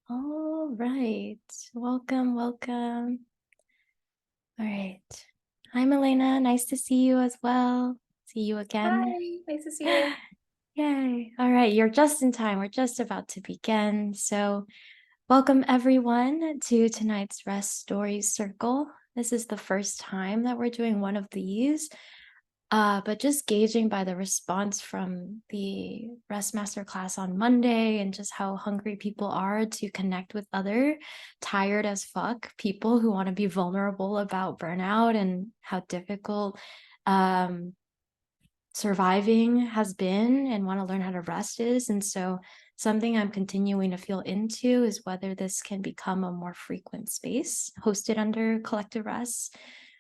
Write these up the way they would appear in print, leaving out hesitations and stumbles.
All right. Welcome, welcome. All right. Hi, Milena. Nice to see you as well. See you again. Hi, nice to see you. Yay. All right. You're just in time. We're just about to begin. So, welcome everyone to tonight's Rest Stories Circle. This is the first time that we're doing one of these. But just gauging by the response from the Rest Masterclass on Monday and just how hungry people are to connect with other tired as fuck people who want to be vulnerable about burnout and how difficult surviving has been and want to learn how to rest is. And so something I'm continuing to feel into is whether this can become a more frequent space hosted under collective rest,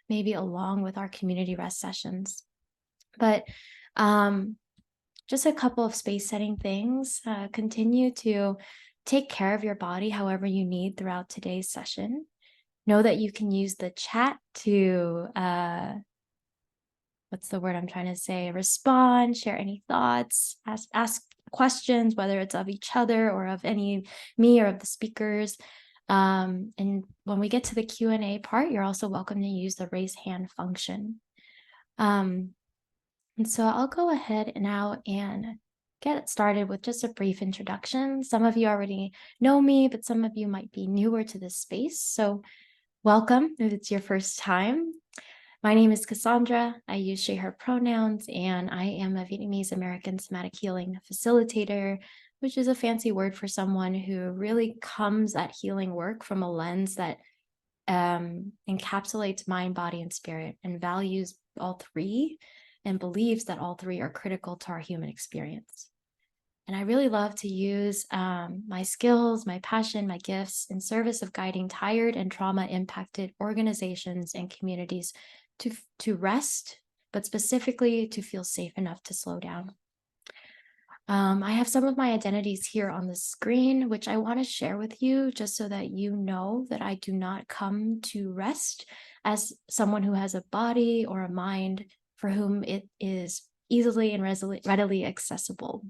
maybe along with our community rest sessions. But just a couple of space setting things. Continue to take care of your body however you need throughout today's session. Know that you can use the chat to, what's the word I'm trying to say? Respond, share any thoughts, ask questions, whether it's of each other or of me or of the speakers. And when we get to the Q&A part, you're also welcome to use the raise hand function. And so I'll go ahead now and get started with just a brief introduction. Some of you already know me, but some of you might be newer to this space. So welcome if it's your first time. My name is Cassandra. I use she, her pronouns, and I am a Vietnamese American somatic healing facilitator, which is a fancy word for someone who really comes at healing work from a lens that encapsulates mind, body, and spirit and values all three and believes that all three are critical to our human experience. And I really love to use my skills, my passion, my gifts in service of guiding tired and trauma-impacted organizations and communities to rest, but specifically to feel safe enough to slow down. I have some of my identities here on the screen, which I want to share with you just so that you know that I do not come to rest as someone who has a body or a mind for whom it is easily and readily accessible.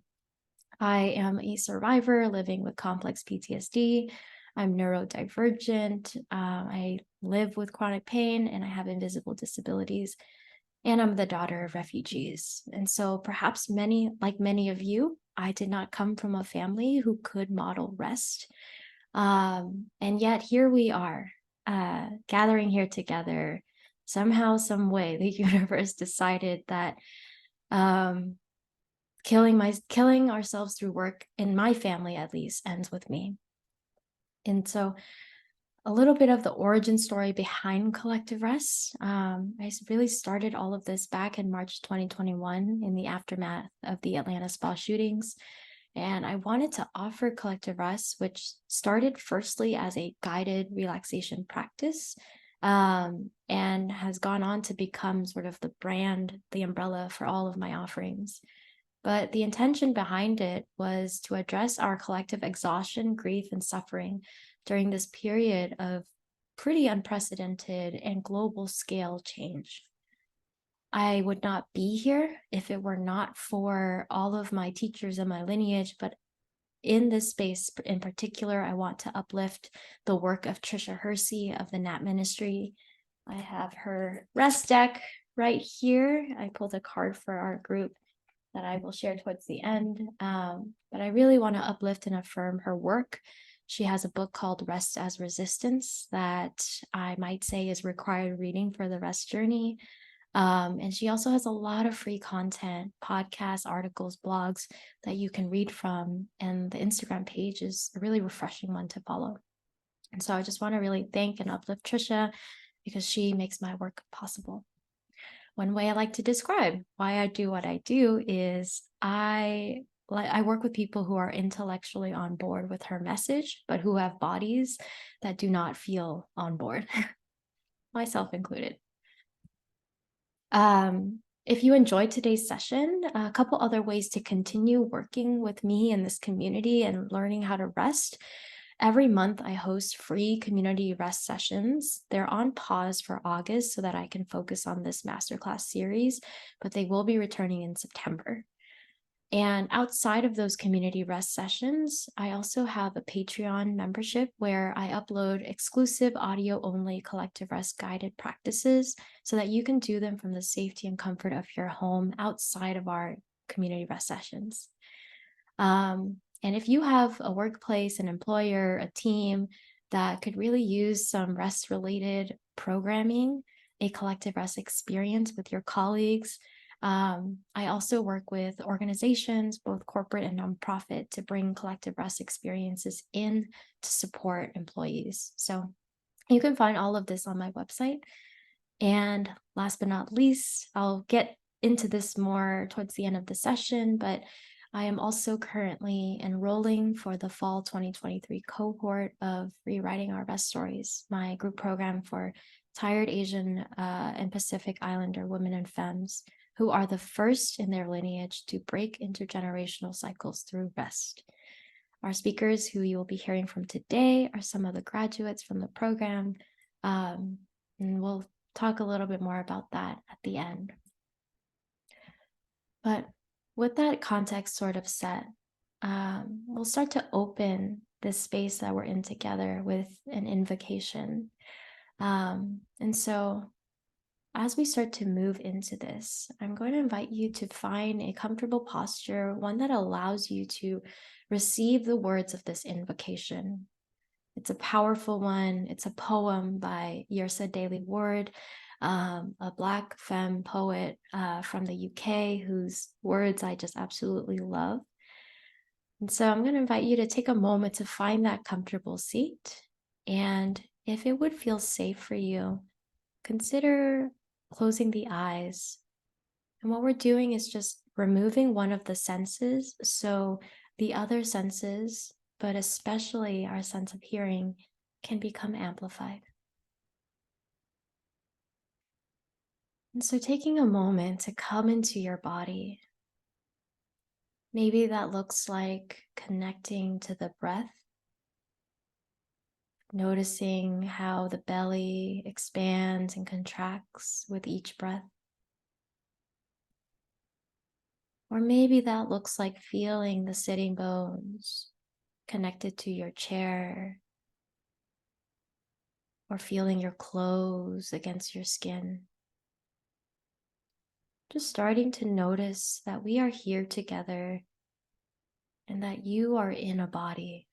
I am a survivor living with complex PTSD. I'm neurodivergent. I live with chronic pain and I have invisible disabilities. And I'm the daughter of refugees. And so perhaps like many of you, I did not come from a family who could model rest. And yet here we are, gathering here together. Somehow, some way, the universe decided that killing ourselves through work, in my family at least, ends with me. And so a little bit of the origin story behind Collective Rest. I really started all of this back in March 2021 in the aftermath of the Atlanta spa shootings. And I wanted to offer Collective Rest, which started firstly as a guided relaxation practice and has gone on to become sort of the brand, the umbrella for all of my offerings. But the intention behind it was to address our collective exhaustion, grief, and suffering during this period of pretty unprecedented and global scale change. I would not be here if it were not for all of my teachers and my lineage, but in this space in particular, I want to uplift the work of Trisha Hersey of the Nat Ministry. I have her rest deck right here. I pulled a card for our group that I will share towards the end. But I really want to uplift and affirm her work. She has a book called Rest as Resistance that I might say is required reading for the rest journey. And she also has a lot of free content, podcasts, articles, blogs that you can read from. And the Instagram page is a really refreshing one to follow. And so I just want to really thank and uplift Trisha because she makes my work possible. One way I like to describe why I do what I do is I work with people who are intellectually on board with her message, but who have bodies that do not feel on board, myself included. If you enjoyed today's session, a couple other ways to continue working with me in this community and learning how to rest. Every month, I host free community rest sessions. They're on pause for August so that I can focus on this masterclass series, but they will be returning in September. And outside of those community rest sessions, I also have a Patreon membership where I upload exclusive audio only collective rest guided practices so that you can do them from the safety and comfort of your home outside of our community rest sessions. And if you have a workplace, an employer, a team that could really use some rest related programming, a collective rest experience with your colleagues, I also work with organizations, both corporate and nonprofit, to bring collective rest experiences in to support employees. So you can find all of this on my website. And last but not least, I'll get into this more towards the end of the session, but I am also currently enrolling for the fall 2023 cohort of Rewriting Our Best Stories, my group program for tired Asian and Pacific Islander women and femmes who are the first in their lineage to break intergenerational cycles through rest. Our speakers who you will be hearing from today are some of the graduates from the program, and we'll talk a little bit more about that at the end. But with that context sort of set, we'll start to open this space that we're in together with an invocation. And so as we start to move into this, I'm going to invite you to find a comfortable posture, one that allows you to receive the words of this invocation. It's a powerful one. It's a poem by Yrsa Daley-Ward, a Black femme poet from the UK whose words I just absolutely love. And so I'm going to invite you to take a moment to find that comfortable seat. And if it would feel safe for you, consider closing the eyes. And what we're doing is just removing one of the senses. So the other senses, but especially our sense of hearing, can become amplified. And so taking a moment to come into your body, maybe that looks like connecting to the breath, noticing how the belly expands and contracts with each breath. Or maybe that looks like feeling the sitting bones connected to your chair, or feeling your clothes against your skin. Just starting to notice that we are here together and that you are in a body.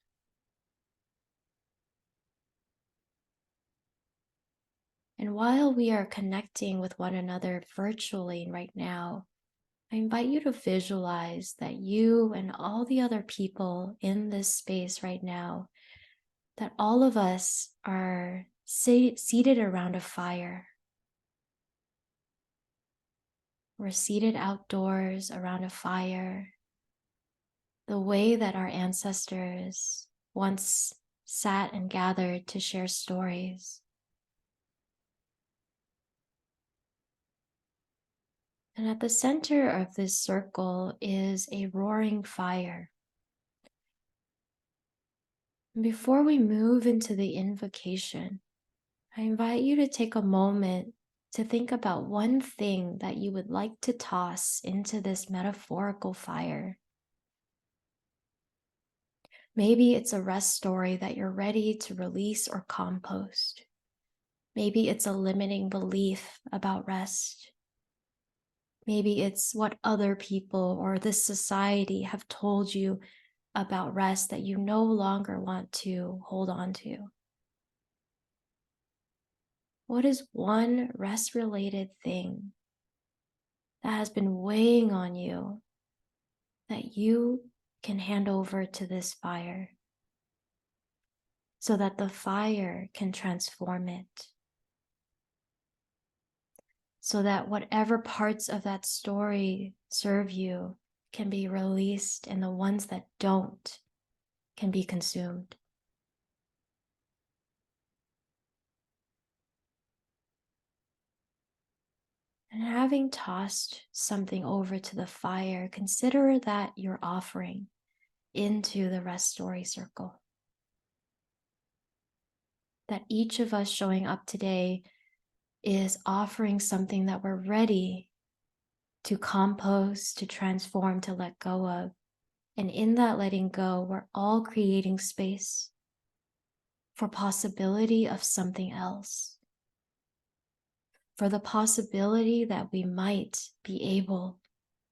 And while we are connecting with one another virtually right now, I invite you to visualize that you and all the other people in this space right now, that all of us are seated around a fire. We're seated outdoors around a fire, the way that our ancestors once sat and gathered to share stories. And at the center of this circle is a roaring fire. And before we move into the invocation, I invite you to take a moment to think about one thing that you would like to toss into this metaphorical fire. Maybe it's a rest story that you're ready to release or compost. Maybe it's a limiting belief about rest. Maybe it's what other people or this society have told you about rest that you no longer want to hold on to. What is one rest-related thing that has been weighing on you that you can hand over to this fire so that the fire can transform it? So that whatever parts of that story serve you can be released and the ones that don't can be consumed. And having tossed something over to the fire, consider that your offering into the rest story circle. That each of us showing up today is offering something that we're ready to compost, to transform, to let go of. And in that letting go, we're all creating space for possibility of something else, for the possibility that we might be able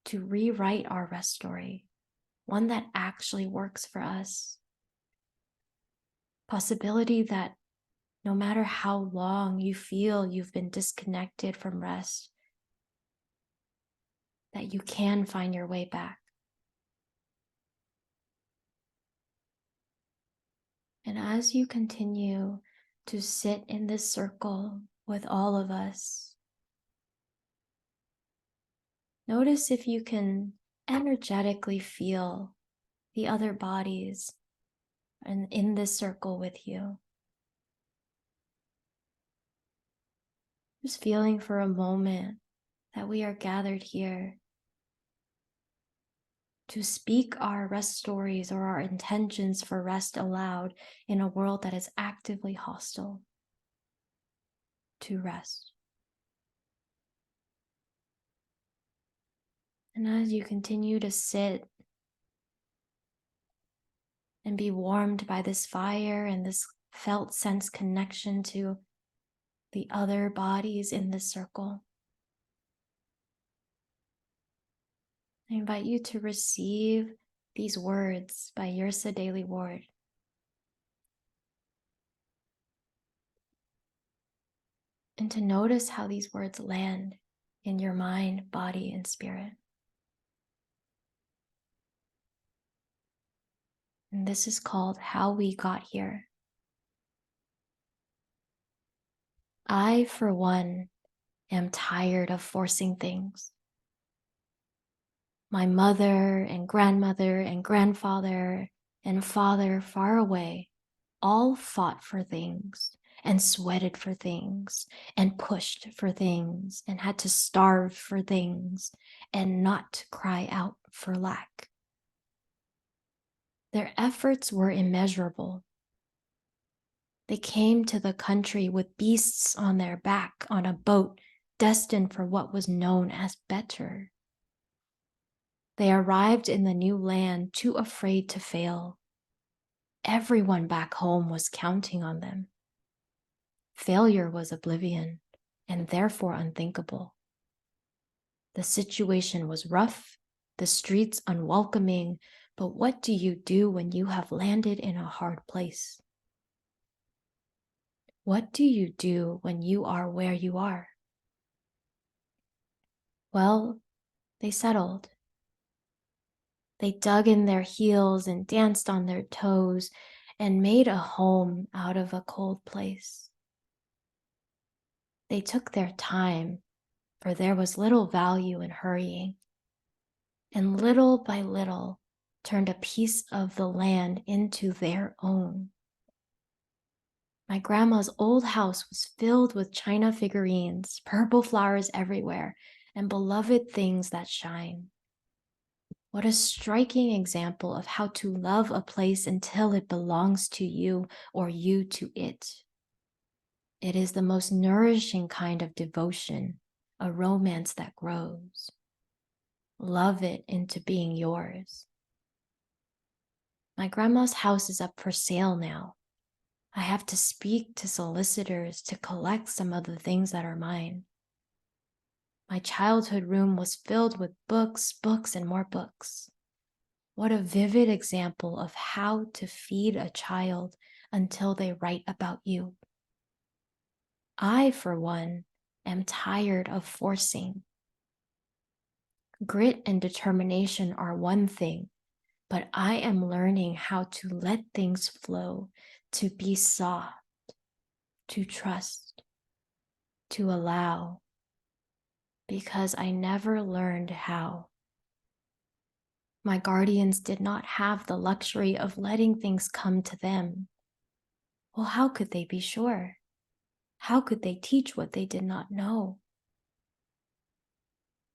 to rewrite our rest story, one that actually works for us. Possibility that no matter how long you feel you've been disconnected from rest, that you can find your way back. And as you continue to sit in this circle with all of us, notice if you can energetically feel the other bodies and in this circle with you. Just feeling for a moment that we are gathered here to speak our rest stories or our intentions for rest aloud in a world that is actively hostile to rest. And as you continue to sit and be warmed by this fire and this felt sense connection to the other bodies in this circle, I invite you to receive these words by Yrsa Daily Ward. And to notice how these words land in your mind, body, and spirit. And this is called How We Got Here. I, for one, am tired of forcing things. My mother and grandmother and grandfather and father far away all fought for things and sweated for things and pushed for things and had to starve for things and not cry out for lack. Their efforts were immeasurable. They came to the country with beasts on their back on a boat destined for what was known as better. They arrived in the new land too afraid to fail. Everyone back home was counting on them. Failure was oblivion and therefore unthinkable. The situation was rough, the streets unwelcoming, but what do you do when you have landed in a hard place? What do you do when you are where you are? Well, they settled. They dug in their heels and danced on their toes and made a home out of a cold place. They took their time, for there was little value in hurrying, and little by little turned a piece of the land into their own. My grandma's old house was filled with china figurines, purple flowers everywhere, and beloved things that shine. What a striking example of how to love a place until it belongs to you or you to it. It is the most nourishing kind of devotion, a romance that grows. Love it into being yours. My grandma's house is up for sale now. I have to speak to solicitors to collect some of the things that are mine. My childhood room was filled with books, books, and more books. What a vivid example of how to feed a child until they write about you. I, for one, am tired of forcing. Grit and determination are one thing, but I am learning how to let things flow, to be soft, to trust, to allow, because I never learned how. My guardians did not have the luxury of letting things come to them. Well, how could they be sure? How could they teach what they did not know?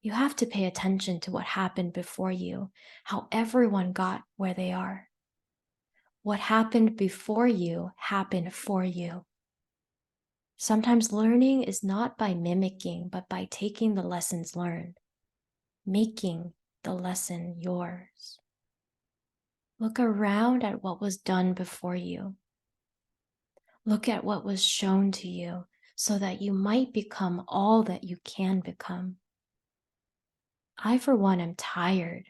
You have to pay attention to what happened before you, how everyone got where they are. What happened before you happened for you. Sometimes learning is not by mimicking, but by taking the lessons learned. making the lesson yours. Look around at what was done before you. Look at what was shown to you so that you might become all that you can become. I, for one, am tired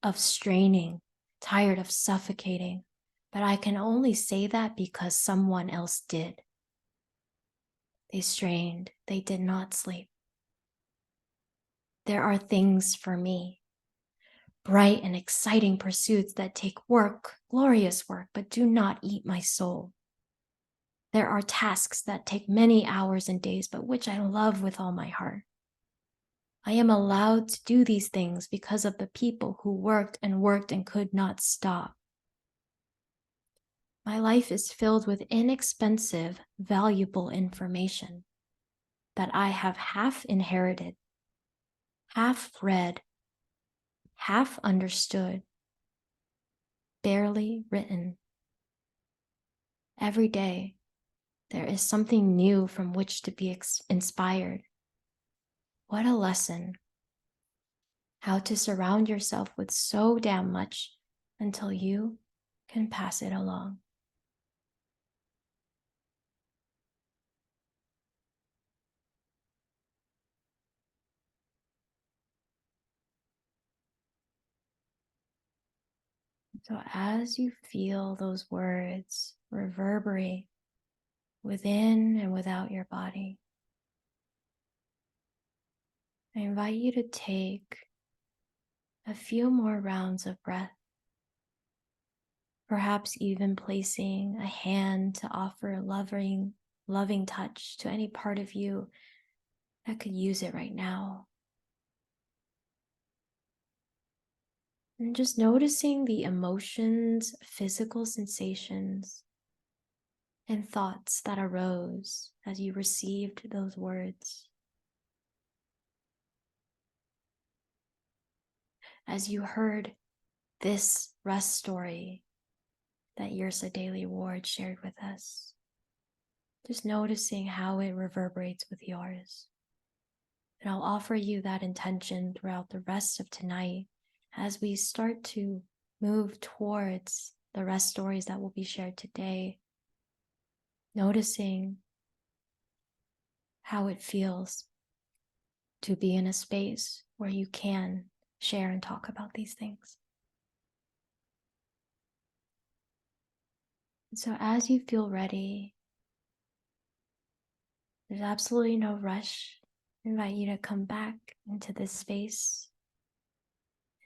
of straining, tired of suffocating, but I can only say that because someone else did. They strained, they did not sleep. There are things for me, bright and exciting pursuits that take work, glorious work, but do not eat my soul. There are tasks that take many hours and days, but which I love with all my heart. I am allowed to do these things because of the people who worked and could not stop. My life is filled with inexpensive, valuable information that I have half inherited, half read, half understood, barely written. Every day, there is something new from which to be inspired. What a lesson. How to surround yourself with so damn much until you can pass it along. So as you feel those words reverberate within and without your body, I invite you to take a few more rounds of breath, perhaps even placing a hand to offer a loving touch to any part of you that could use it right now. And just noticing the emotions, physical sensations, and thoughts that arose as you received those words. As you heard this rest story that Yersa Daily Ward shared with us, just noticing how it reverberates with yours. And I'll offer you that intention throughout the rest of tonight as we start to move towards the rest stories that will be shared today, noticing how it feels to be in a space where you can share and talk about these things. And so as you feel ready, there's absolutely no rush. I invite you to come back into this space.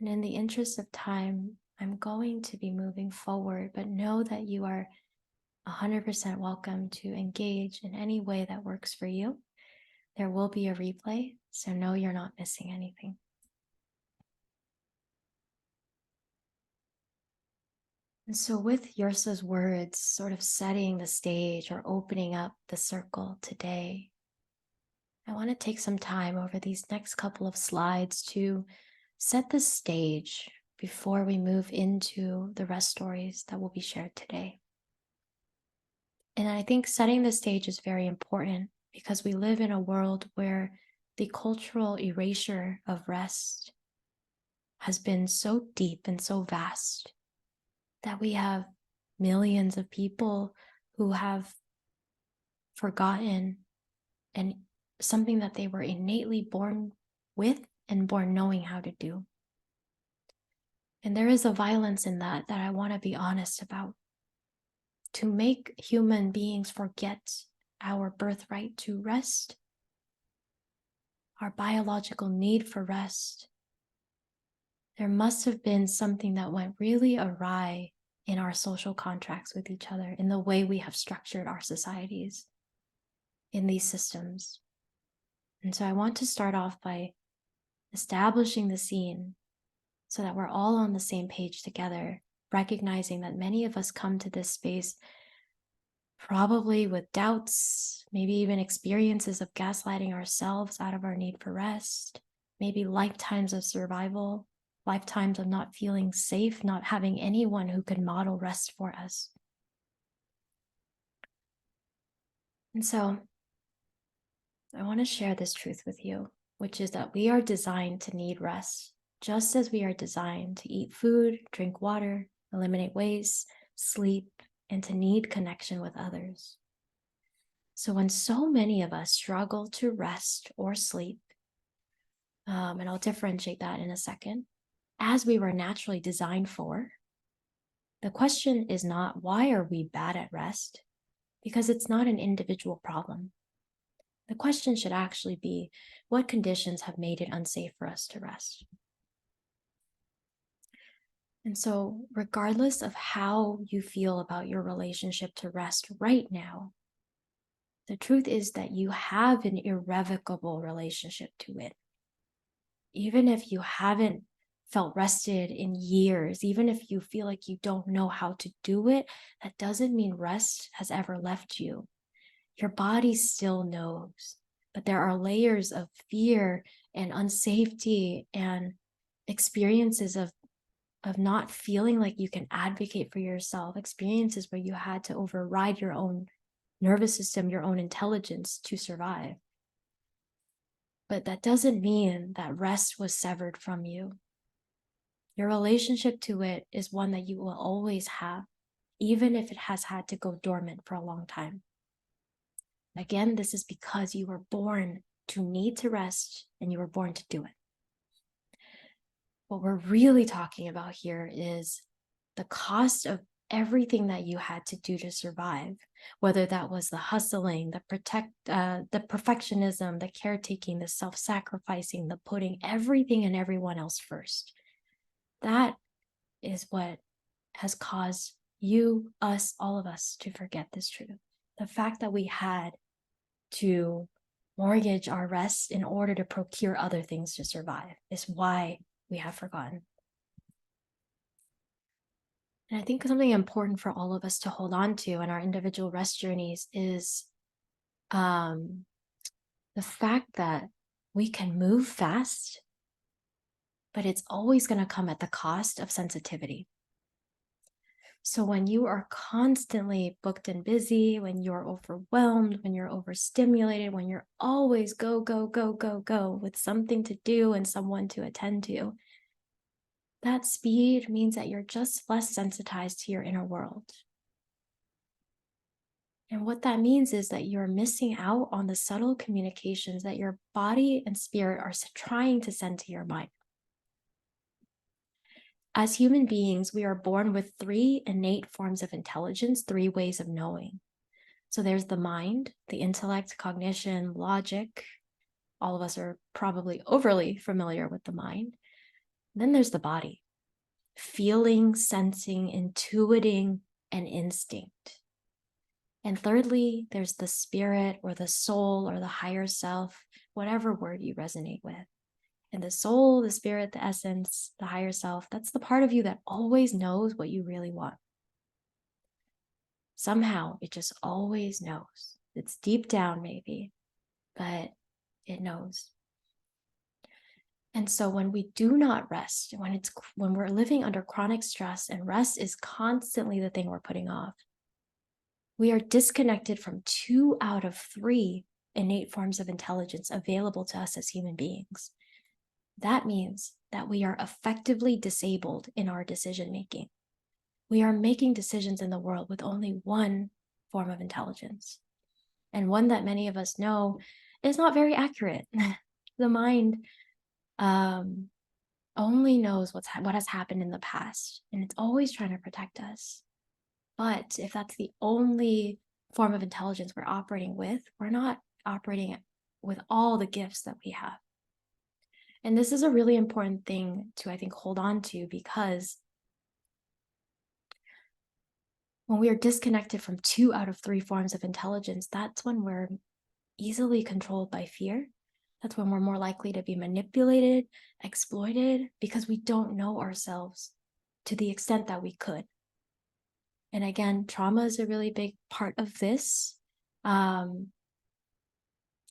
And in the interest of time, I'm going to be moving forward, but know that you are 100% welcome to engage in any way that works for you. There will be a replay, so know you're not missing anything. And so with Yersa's words sort of setting the stage or opening up the circle today, I want to take some time over these next couple of slides to set the stage before we move into the rest stories that will be shared today. And I think setting the stage is very important because we live in a world where the cultural erasure of rest has been so deep and so vast that we have millions of people who have forgotten and something that they were innately born with and born knowing how to do. And there is a violence in that I want to be honest about. To make human beings forget our birthright to rest, our biological need for rest, there must have been something that went really awry in our social contracts with each other, in the way we have structured our societies, in these systems. And so I want to start off by establishing the scene so that we're all on the same page together, recognizing that many of us come to this space probably with doubts, maybe even experiences of gaslighting ourselves out of our need for rest, maybe lifetimes of survival, lifetimes of not feeling safe, not having anyone who could model rest for us. And so I want to share this truth with you which is that we are designed to need rest, just as we are designed to eat food, drink water, eliminate waste, sleep, and to need connection with others. So when so many of us struggle to rest or sleep, and I'll differentiate that in a second, as we were naturally designed for, the question is not why are we bad at rest, because it's not an individual problem. The question should actually be, what conditions have made it unsafe for us to rest? And so, regardless of how you feel about your relationship to rest right now, the truth is that you have an irrevocable relationship to it. Even if you haven't felt rested in years, even if you feel like you don't know how to do it, that doesn't mean rest has ever left you. Your body still knows, but there are layers of fear and unsafety and experiences of not feeling like you can advocate for yourself, experiences where you had to override your own nervous system, your own intelligence to survive. But that doesn't mean that rest was severed from you. Your relationship to it is one that you will always have, even if it has had to go dormant for a long time. Again, this is because you were born to need to rest and you were born to do it. What we're really talking about here is the cost of everything that you had to do to survive, whether that was the hustling, the perfectionism, the caretaking, the self-sacrificing, the putting everything and everyone else first. That is what has caused you, us, all of us to forget this truth. The fact that we had to mortgage our rest in order to procure other things to survive is why we have forgotten. And I think something important for all of us to hold on to in our individual rest journeys is the fact that we can move fast, but it's always going to come at the cost of sensitivity. So when you are constantly booked and busy, when you're overwhelmed, when you're overstimulated, when you're always go, go, go, go, go with something to do and someone to attend to, that speed means that you're just less sensitized to your inner world. And what that means is that you're missing out on the subtle communications that your body and spirit are trying to send to your mind. As human beings, we are born with 3 innate forms of intelligence, 3 ways of knowing. So there's the mind, the intellect, cognition, logic. All of us are probably overly familiar with the mind. Then there's the body, feeling, sensing, intuiting, and instinct. And thirdly, there's the spirit or the soul or the higher self, whatever word you resonate with. And the soul, the spirit, the essence, the higher self, that's the part of you that always knows what you really want. Somehow, it just always knows. It's deep down maybe, but it knows. And so when we do not rest, when we're living under chronic stress and rest is constantly the thing we're putting off, we are disconnected from 2 out of 3 innate forms of intelligence available to us as human beings. That means that we are effectively disabled in our decision making. We are making decisions in the world with only 1 form of intelligence, and one that many of us know is not very accurate. The mind only knows what has happened in the past, and it's always trying to protect us. But if that's the only form of intelligence we're operating with, we're not operating with all the gifts that we have. And this is a really important thing to, I think, hold on to, because when we are disconnected from 2 out of 3 forms of intelligence, that's when we're easily controlled by fear. That's when we're more likely to be manipulated, exploited, because we don't know ourselves to the extent that we could. And again, trauma is a really big part of this. And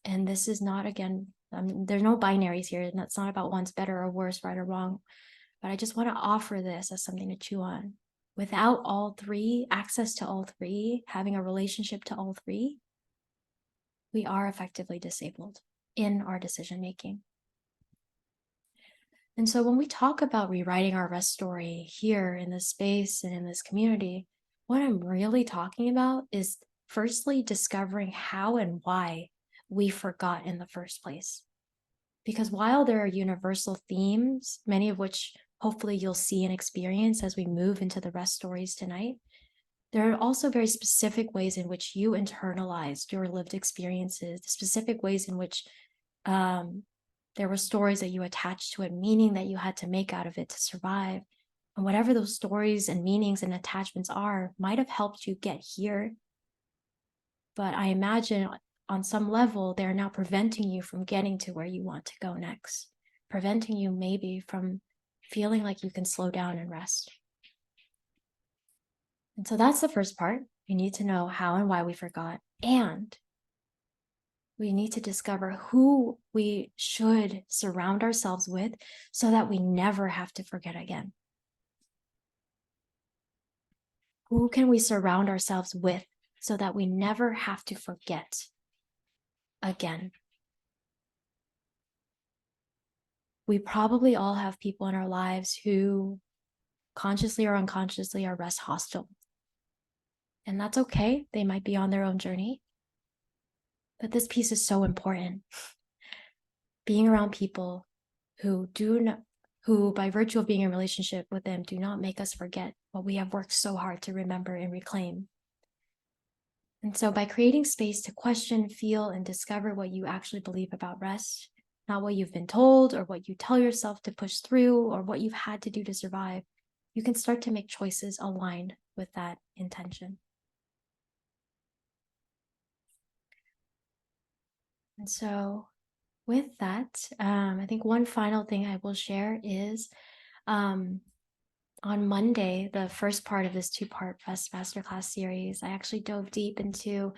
this is not, again, there's no binaries here, and that's not about one's better or worse, right or wrong. But I just want to offer this as something to chew on. Without all 3, access to all 3, having a relationship to all 3, we are effectively disabled in our decision making. And so when we talk about rewriting our rest story here in this space and in this community, what I'm really talking about is firstly discovering how and why we forgot in the first place. Because while there are universal themes, many of which hopefully you'll see and experience as we move into the rest stories tonight, there are also very specific ways in which you internalized your lived experiences, specific ways in which um, there were stories that you attached to it, meaning that you had to make out of it to survive. And whatever those stories and meanings and attachments are, might have helped you get here. But I imagine on some level, they're now preventing you from getting to where you want to go next, preventing you maybe from feeling like you can slow down and rest. And so that's the first part. We need to know how and why we forgot. And we need to discover who we should surround ourselves with so that we never have to forget again. Who can we surround ourselves with so that we never have to forget again? We probably all have people in our lives who consciously or unconsciously are rest hostile. And that's okay. They might be on their own journey. But this piece is so important. Being around people who who by virtue of being in relationship with them do not make us forget what we have worked so hard to remember and reclaim. And so by creating space to question, feel, and discover what you actually believe about rest, not what you've been told or what you tell yourself to push through or what you've had to do to survive, you can start to make choices aligned with that intention. And so with that, I think one final thing I will share is on Monday, the first part of this two-part Rest Masterclass series, I actually dove deep into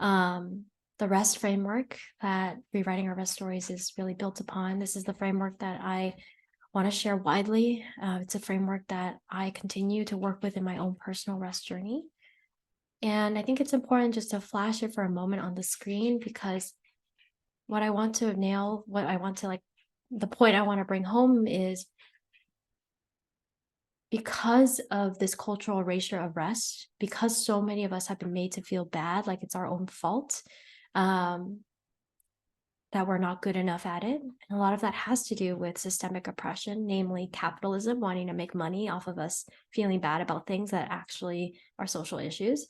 the rest framework that Rewriting Our Rest Stories is really built upon. This is the framework that I want to share widely. It's a framework that I continue to work with in my own personal rest journey. And I think it's important just to flash it for a moment on the screen because what I want to nail, what I want to the point I want to bring home is because of this cultural erasure of rest, because so many of us have been made to feel bad, like it's our own fault, that we're not good enough at it. And a lot of that has to do with systemic oppression, namely capitalism wanting to make money off of us feeling bad about things that actually are social issues.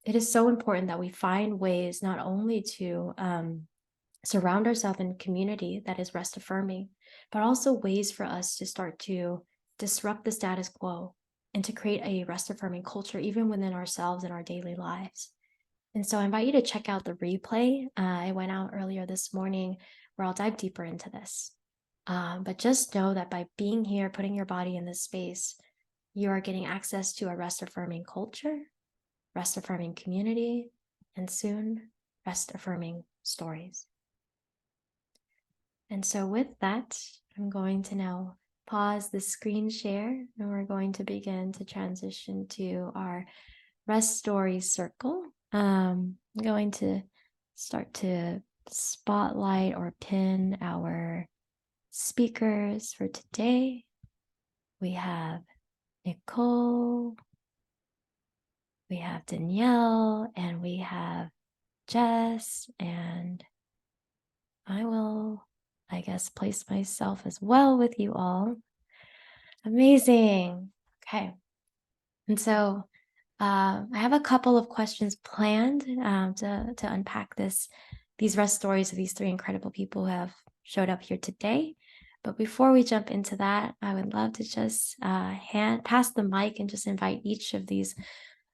It is so important that we find ways not only to surround ourselves in community that is rest affirming, but also ways for us to start to disrupt the status quo and to create a rest affirming culture, even within ourselves and our daily lives. And so I invite you to check out the replay. I went out earlier this morning where I'll dive deeper into this. But just know that by being here, putting your body in this space, you are getting access to a rest affirming culture, rest affirming community, and soon rest affirming stories. And so with that, I'm going to now pause the screen share and we're going to begin to transition to our rest stories circle. I'm going to start to spotlight or pin our speakers for today. We have Nicole, we have Danielle, and we have Jess, and I will, I guess, place myself as well with you all. Amazing. Okay. And so I have a couple of questions planned to unpack these rest stories of these three incredible people who have showed up here today. But before we jump into that, I would love to just pass the mic and just invite each of these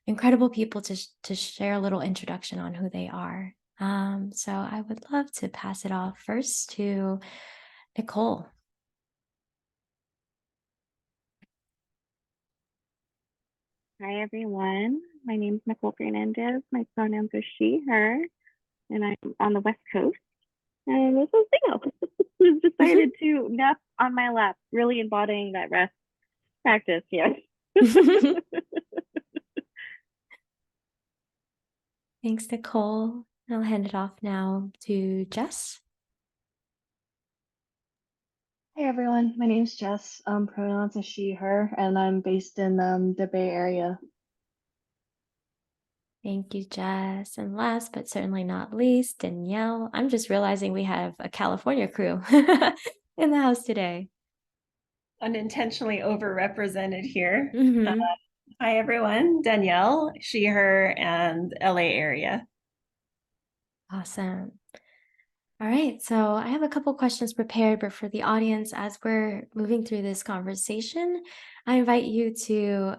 incredible people to share a little introduction on who they are. So I would love to pass it off first to Nicole. Hi, everyone. My name is Nicole Fernandez. My pronouns are she, her, and I'm on the West Coast. And this is single. Who's decided to nap on my lap, really embodying that rest practice. Yes. Thanks, Nicole. I'll hand it off now to Jess. Hey everyone. My name's Jess. Pronouns are she, her, and I'm based in the Bay Area. Thank you, Jess. And last but certainly not least, Danielle. I'm just realizing we have a California crew in the house today. Unintentionally overrepresented here. Mhm. Hi, everyone. Danielle, she, her, and LA area. Awesome. All right, so I have a couple questions prepared, but for the audience, as we're moving through this conversation, I invite you to,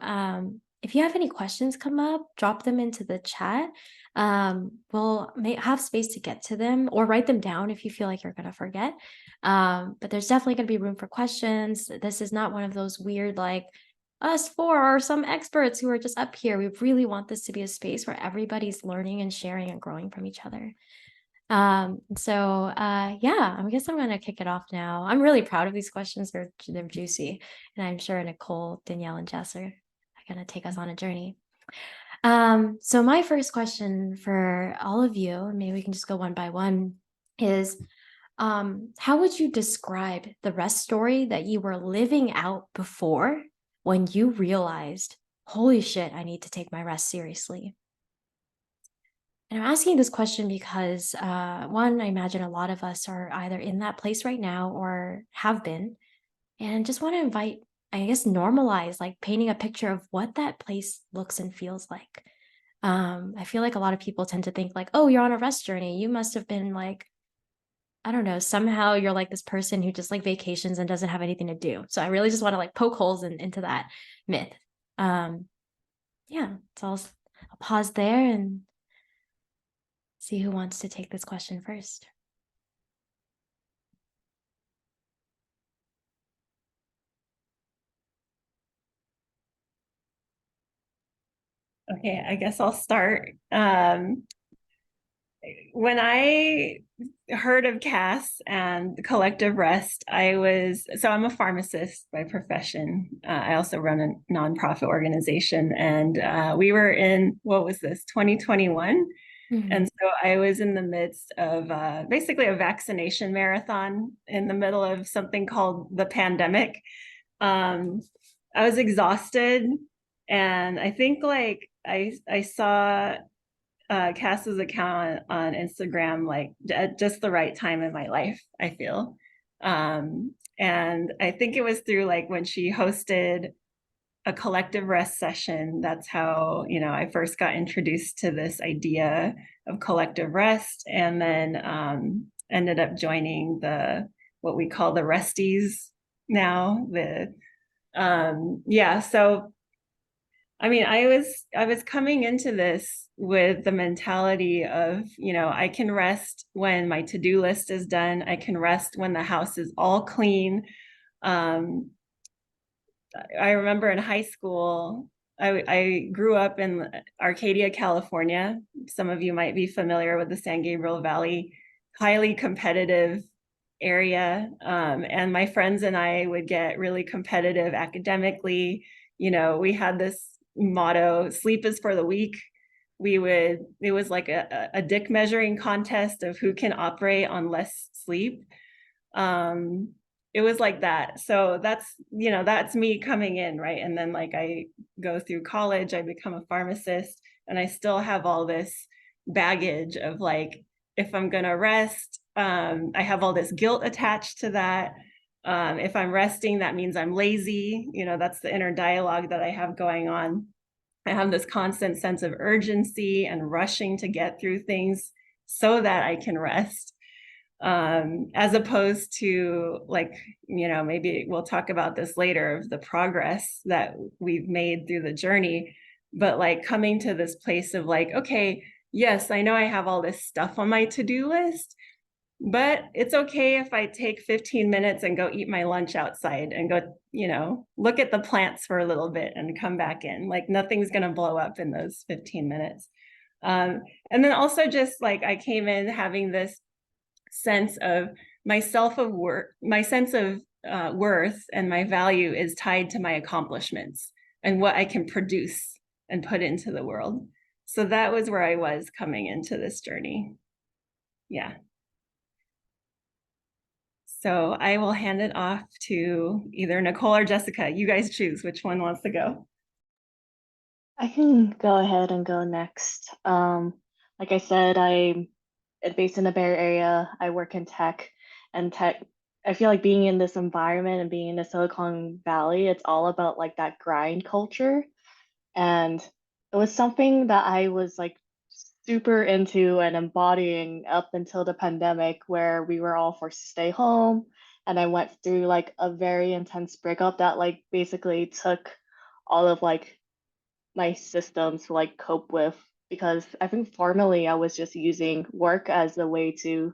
if you have any questions come up, drop them into the chat. We'll have space to get to them or write them down if you feel like you're going to forget. But there's definitely going to be room for questions. This is not one of those weird, like, us four are some experts who are just up here. We really want this to be a space where everybody's learning and sharing and growing from each other. Yeah, I guess I'm gonna kick it off now. I'm really proud of these questions. They're juicy, and I'm sure Nicole, Danielle, and Jess are gonna take us on a journey. So my first question for all of you, and maybe we can just go one by one, is how would you describe the rest story that you were living out before when you realized, holy shit, I need to take my rest seriously? And I'm asking this question because, one, I imagine a lot of us are either in that place right now or have been, and just want to invite, I guess, normalize like painting a picture of what that place looks and feels like. I feel like a lot of people tend to think like, oh, you're on a rest journey. You must have been like, I don't know, somehow you're like this person who just like vacations and doesn't have anything to do. So I really just want to like poke holes into that myth. Yeah, so I'll pause there and see who wants to take this question first. Okay, I guess I'll start. When I heard of CAS and collective rest, I'm a pharmacist by profession. I also run a nonprofit organization, and we were in, what was this, 2021? Mm-hmm. And so I was in the midst of basically a vaccination marathon in the middle of something called the pandemic. I was exhausted, and I think like I saw Cass's account on Instagram like at just the right time in my life, I feel. And I think it was through like when she hosted a collective rest session. That's how, I first got introduced to this idea of collective rest, and then ended up joining what we call the resties now. So I mean, I was coming into this with the mentality of, I can rest when my to-do list is done. I can rest when the house is all clean. Um, I remember in high school, I grew up in Arcadia, California. Some of you might be familiar with the San Gabriel Valley, highly competitive area. And my friends and I would get really competitive academically. We had this motto, sleep is for the weak. It was like a dick measuring contest of who can operate on less sleep. It was like that. So that's me coming in, right? And then like I go through college, I become a pharmacist, and I still have all this baggage of like, if I'm gonna rest, I have all this guilt attached to that. If I'm resting, that means I'm lazy. That's the inner dialogue that I have going on. I have this constant sense of urgency and rushing to get through things so that I can rest, as opposed to like, maybe we'll talk about this later, of the progress that we've made through the journey, but like coming to this place of like, okay, yes, I know I have all this stuff on my to-do list, but it's okay if I take 15 minutes and go eat my lunch outside and go, look at the plants for a little bit and come back in. Like nothing's going to blow up in those 15 minutes. And then also just like I came in having this sense of my sense of worth and my value is tied to my accomplishments and what I can produce and put into the world. So that was where I was coming into this journey. Yeah. So I will hand it off to either Nicole or Jessica. You guys choose which one wants to go. I can go ahead and go next. Like I said, I'm based in the Bay Area. I work in tech, and tech, I feel like being in this environment and being in the Silicon Valley, it's all about like that grind culture. And it was something that I was like super into and embodying up until the pandemic, where we were all forced to stay home. And I went through like a very intense breakup that like basically took all of like my systems to like cope with, because I think formerly I was just using work as a way to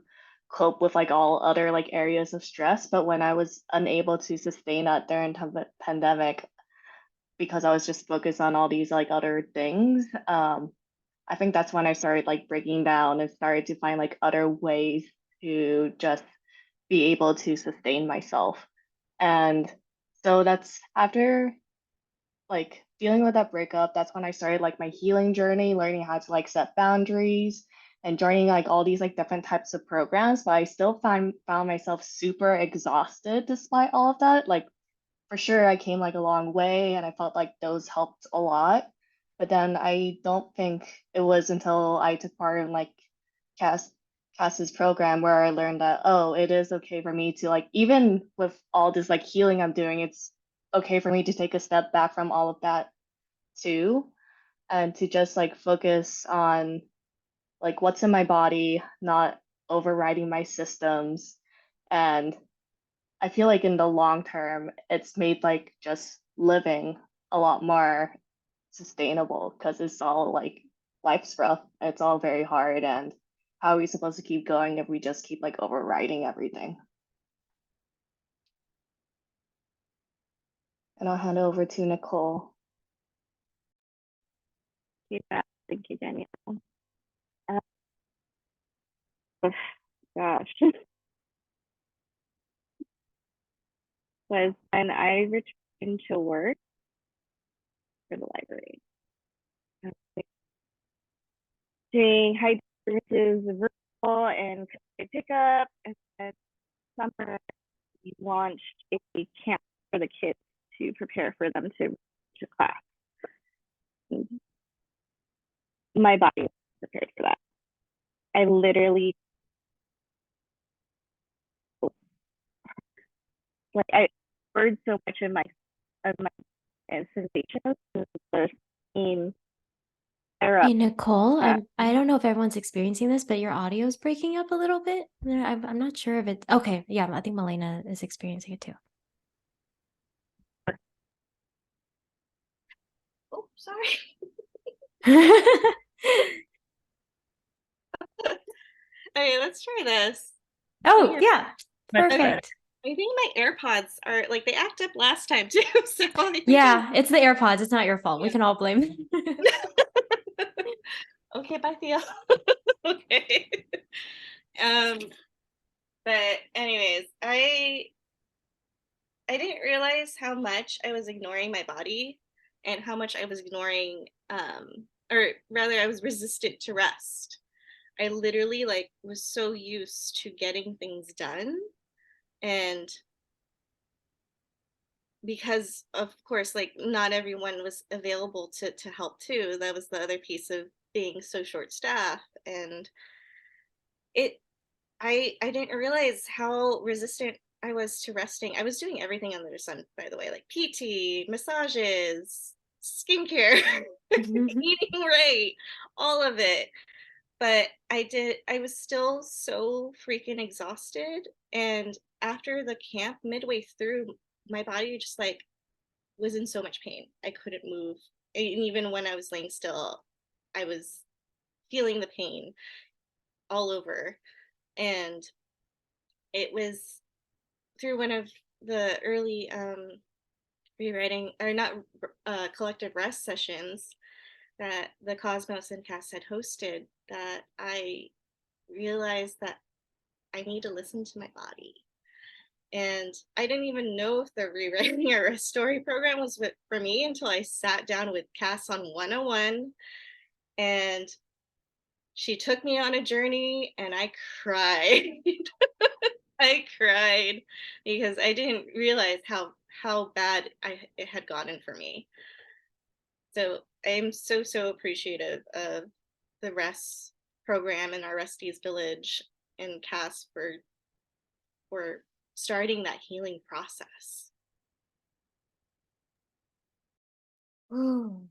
cope with like all other like areas of stress. But when I was unable to sustain that during pandemic, because I was just focused on all these like other things, I think that's when I started like breaking down and started to find like other ways to just be able to sustain myself. And so that's after like dealing with that breakup, that's when I started like my healing journey, learning how to like set boundaries and joining like all these like different types of programs. But I still found myself super exhausted despite all of that. Like for sure I came like a long way and I felt like those helped a lot. But then I don't think it was until I took part in like Cass Cass's program where I learned that, oh, it is okay for me to like, even with all this like healing I'm doing, it's okay for me to take a step back from all of that too, and to just like focus on like what's in my body, not overriding my systems. And I feel like in the long term, it's made like just living a lot more sustainable, because it's all like life's rough. It's all very hard. And how are we supposed to keep going if we just keep like overriding everything? And I'll hand it over to Nicole. Thank you, Danielle. Uh, gosh. Was when I returned to work for the library. I was doing high services virtual and pickup, and then summer we launched a camp for the kids to prepare for them to class. And my body was prepared for that. I literally like I heard so much of my sensations in the same era. Hey, Nicole, I don't know if everyone's experiencing this, but your audio is breaking up a little bit. I'm not sure if it's okay. Yeah, I think Milena is experiencing it too. Oh, sorry. Okay, let's try this. Oh, yeah. Much better. Perfect. I think my AirPods are like they acted up last time too. So I think Yeah, it's the AirPods. It's not your fault. We Yeah. can all blame. Okay, bye, Theo. Okay. Um, but anyways, I didn't realize how much I was ignoring my body and how much I was ignoring or rather I was resistant to rest. I literally like was so used to getting things done, and because of course like not everyone was available to help too. That was the other piece of being so short staffed, and it I didn't realize how resistant I was to resting. I was doing everything under the sun, by the way, like PT, massages, skincare, eating right, all of it. But I was still so freaking exhausted. And after the camp, midway through, my body just like was in so much pain. I couldn't move. And even when I was laying still, I was feeling the pain all over. And it was through one of the early rewriting or not collective rest sessions that the Cosmos and Cass had hosted that I realized that I need to listen to my body. And I didn't even know if the rewriting a rest story program was for me until I sat down with Cass on 101, and she took me on a journey and I cried. I cried because I didn't realize how bad it had gotten for me. So I'm so appreciative of the rest program and our Resties Village and Cass for starting that healing process. Ooh.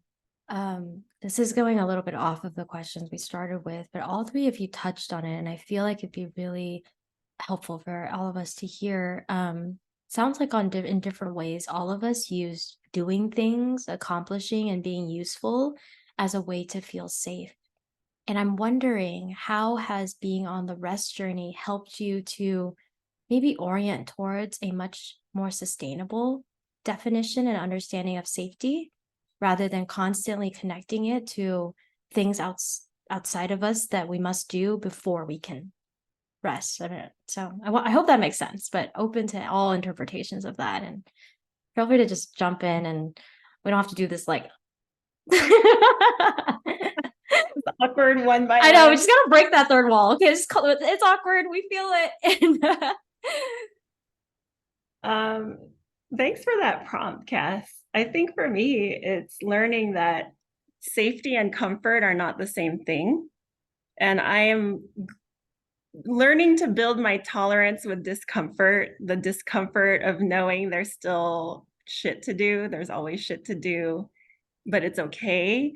This is going a little bit off of the questions we started with, but all three of you touched on it, and I feel like it'd be really helpful for all of us to hear. Sounds like in different ways, all of us use doing things, accomplishing, and being useful as a way to feel safe. And I'm wondering, how has being on the rest journey helped you to maybe orient towards a much more sustainable definition and understanding of safety, rather than constantly connecting it to things outside of us that we must do before we can rest. I don't know. So I hope that makes sense, but open to all interpretations of that. And feel free to just jump in, and we don't have to do this like Awkward one by I know, we one. just gotta break that third wall. Okay, it's awkward. We feel it. Thanks for that prompt, Cass. I think for me, it's learning that safety and comfort are not the same thing. And I am learning to build my tolerance with discomfort, the discomfort of knowing there's still shit to do. There's always shit to do, but it's okay.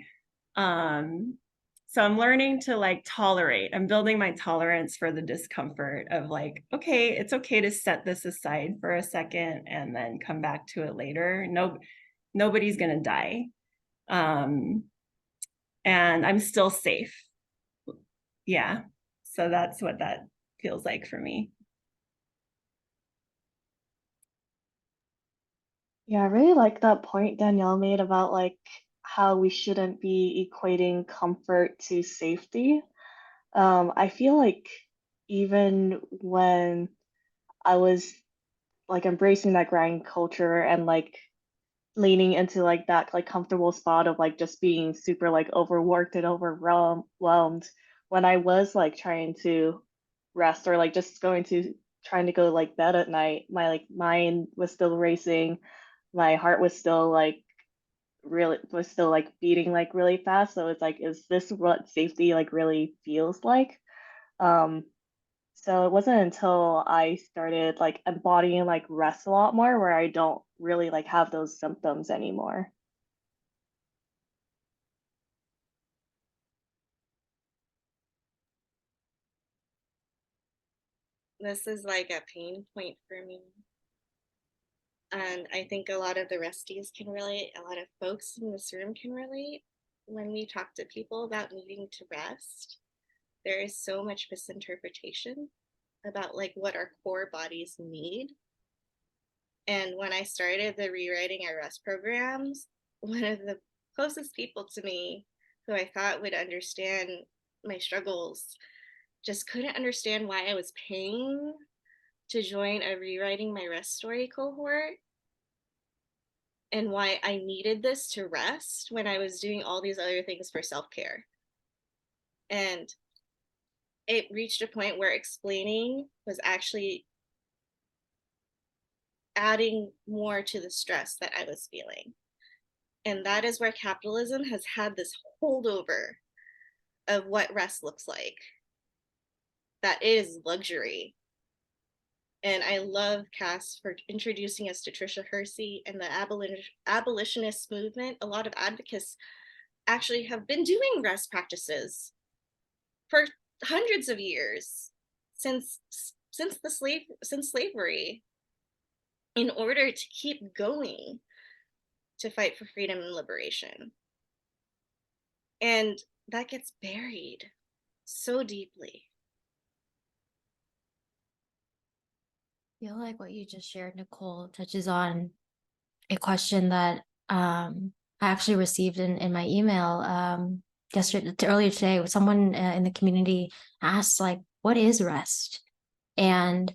So I'm learning to like tolerate. I'm building my tolerance for the discomfort of like, okay, it's okay to set this aside for a second and then come back to it later. Nobody's gonna die. And I'm still safe. Yeah. So that's what that feels like for me. Yeah, I really like that point Danielle made about like how we shouldn't be equating comfort to safety. I feel like even when I was like embracing that grind culture and like leaning into like that like comfortable spot of like just being super like overworked and overwhelmed, when I was like trying to rest or like just trying to go like bed at night, my like mind was still racing, my heart was still like beating like really fast. So it's like, is this what safety like really feels like? Um, so it wasn't until I started like embodying like rest a lot more where I don't really like have those symptoms anymore. This is like a pain point for me. And I think a lot of the resties can relate, a lot of folks in this room can relate. When we talk to people about needing to rest, there is so much misinterpretation about like what our core bodies need. And when I started the rewriting our rest programs, one of the closest people to me who I thought would understand my struggles just couldn't understand why I was paying to join a rewriting my rest story cohort and why I needed this to rest when I was doing all these other things for self-care. And it reached a point where explaining was actually adding more to the stress that I was feeling. And that is where capitalism has had this holdover of what rest looks like. That is luxury. And I love Cass for introducing us to Tricia Hersey and the abolitionist movement. A lot of advocates actually have been doing rest practices for hundreds of years since slavery, in order to keep going to fight for freedom and liberation. And that gets buried so deeply. I feel like what you just shared, Nicole, touches on a question that I actually received in my email earlier today. Someone in the community asked, like, what is rest? And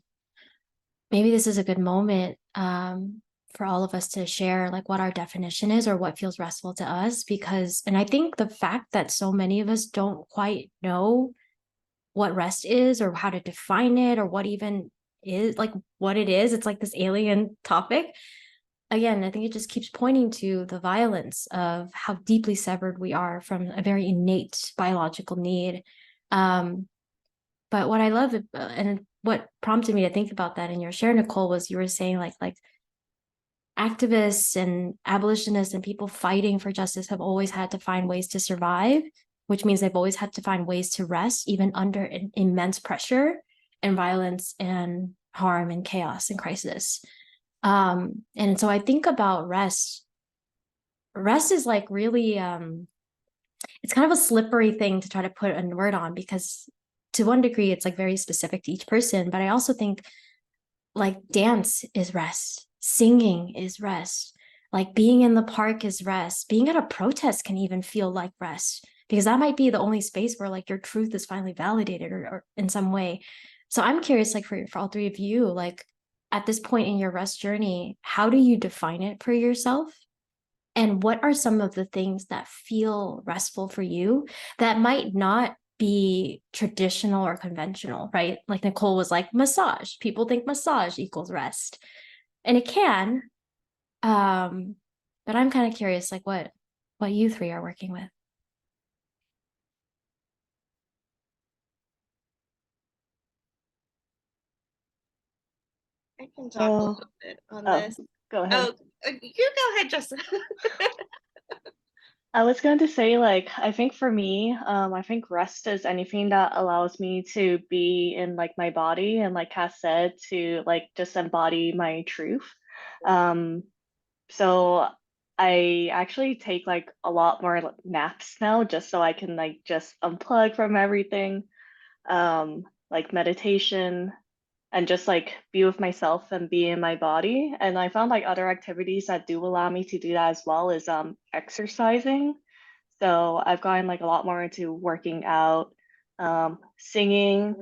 maybe this is a good moment for all of us to share like what our definition is or what feels restful to us, because, and I think the fact that so many of us don't quite know what rest is or how to define it or what even is, like what it is. It's like this alien topic. Again, I think it just keeps pointing to the violence of how deeply severed we are from a very innate biological need. But what I love, and what prompted me to think about that in your share, Nicole, was you were saying like activists and abolitionists and people fighting for justice have always had to find ways to survive, which means they've always had to find ways to rest, even under immense pressure and violence and harm and chaos and crisis. And so I think about rest. Rest is like really, it's kind of a slippery thing to try to put a word on, because to one degree, it's like very specific to each person. But I also think like dance is rest, singing is rest, like being in the park is rest, being at a protest can even feel like rest, because that might be the only space where like your truth is finally validated, or in some way. So I'm curious, like for all three of you, like at this point in your rest journey, how do you define it for yourself? And what are some of the things that feel restful for you that might not be traditional or conventional, right? Like Nicole was like, massage. People think massage equals rest. And it can. But I'm kind of curious, like what you three are working with. I can talk a So, little bit on oh, this. go ahead. You go ahead, Justin. I was going to say, like, I think for me, I think rest is anything that allows me to be in like my body and, like Cass said, to like just embody my truth. Um, so I actually take like a lot more naps now, just so I can like just unplug from everything. Like meditation, and just like be with myself and be in my body. And I found like other activities that do allow me to do that as well is exercising. So I've gotten like a lot more into working out, singing.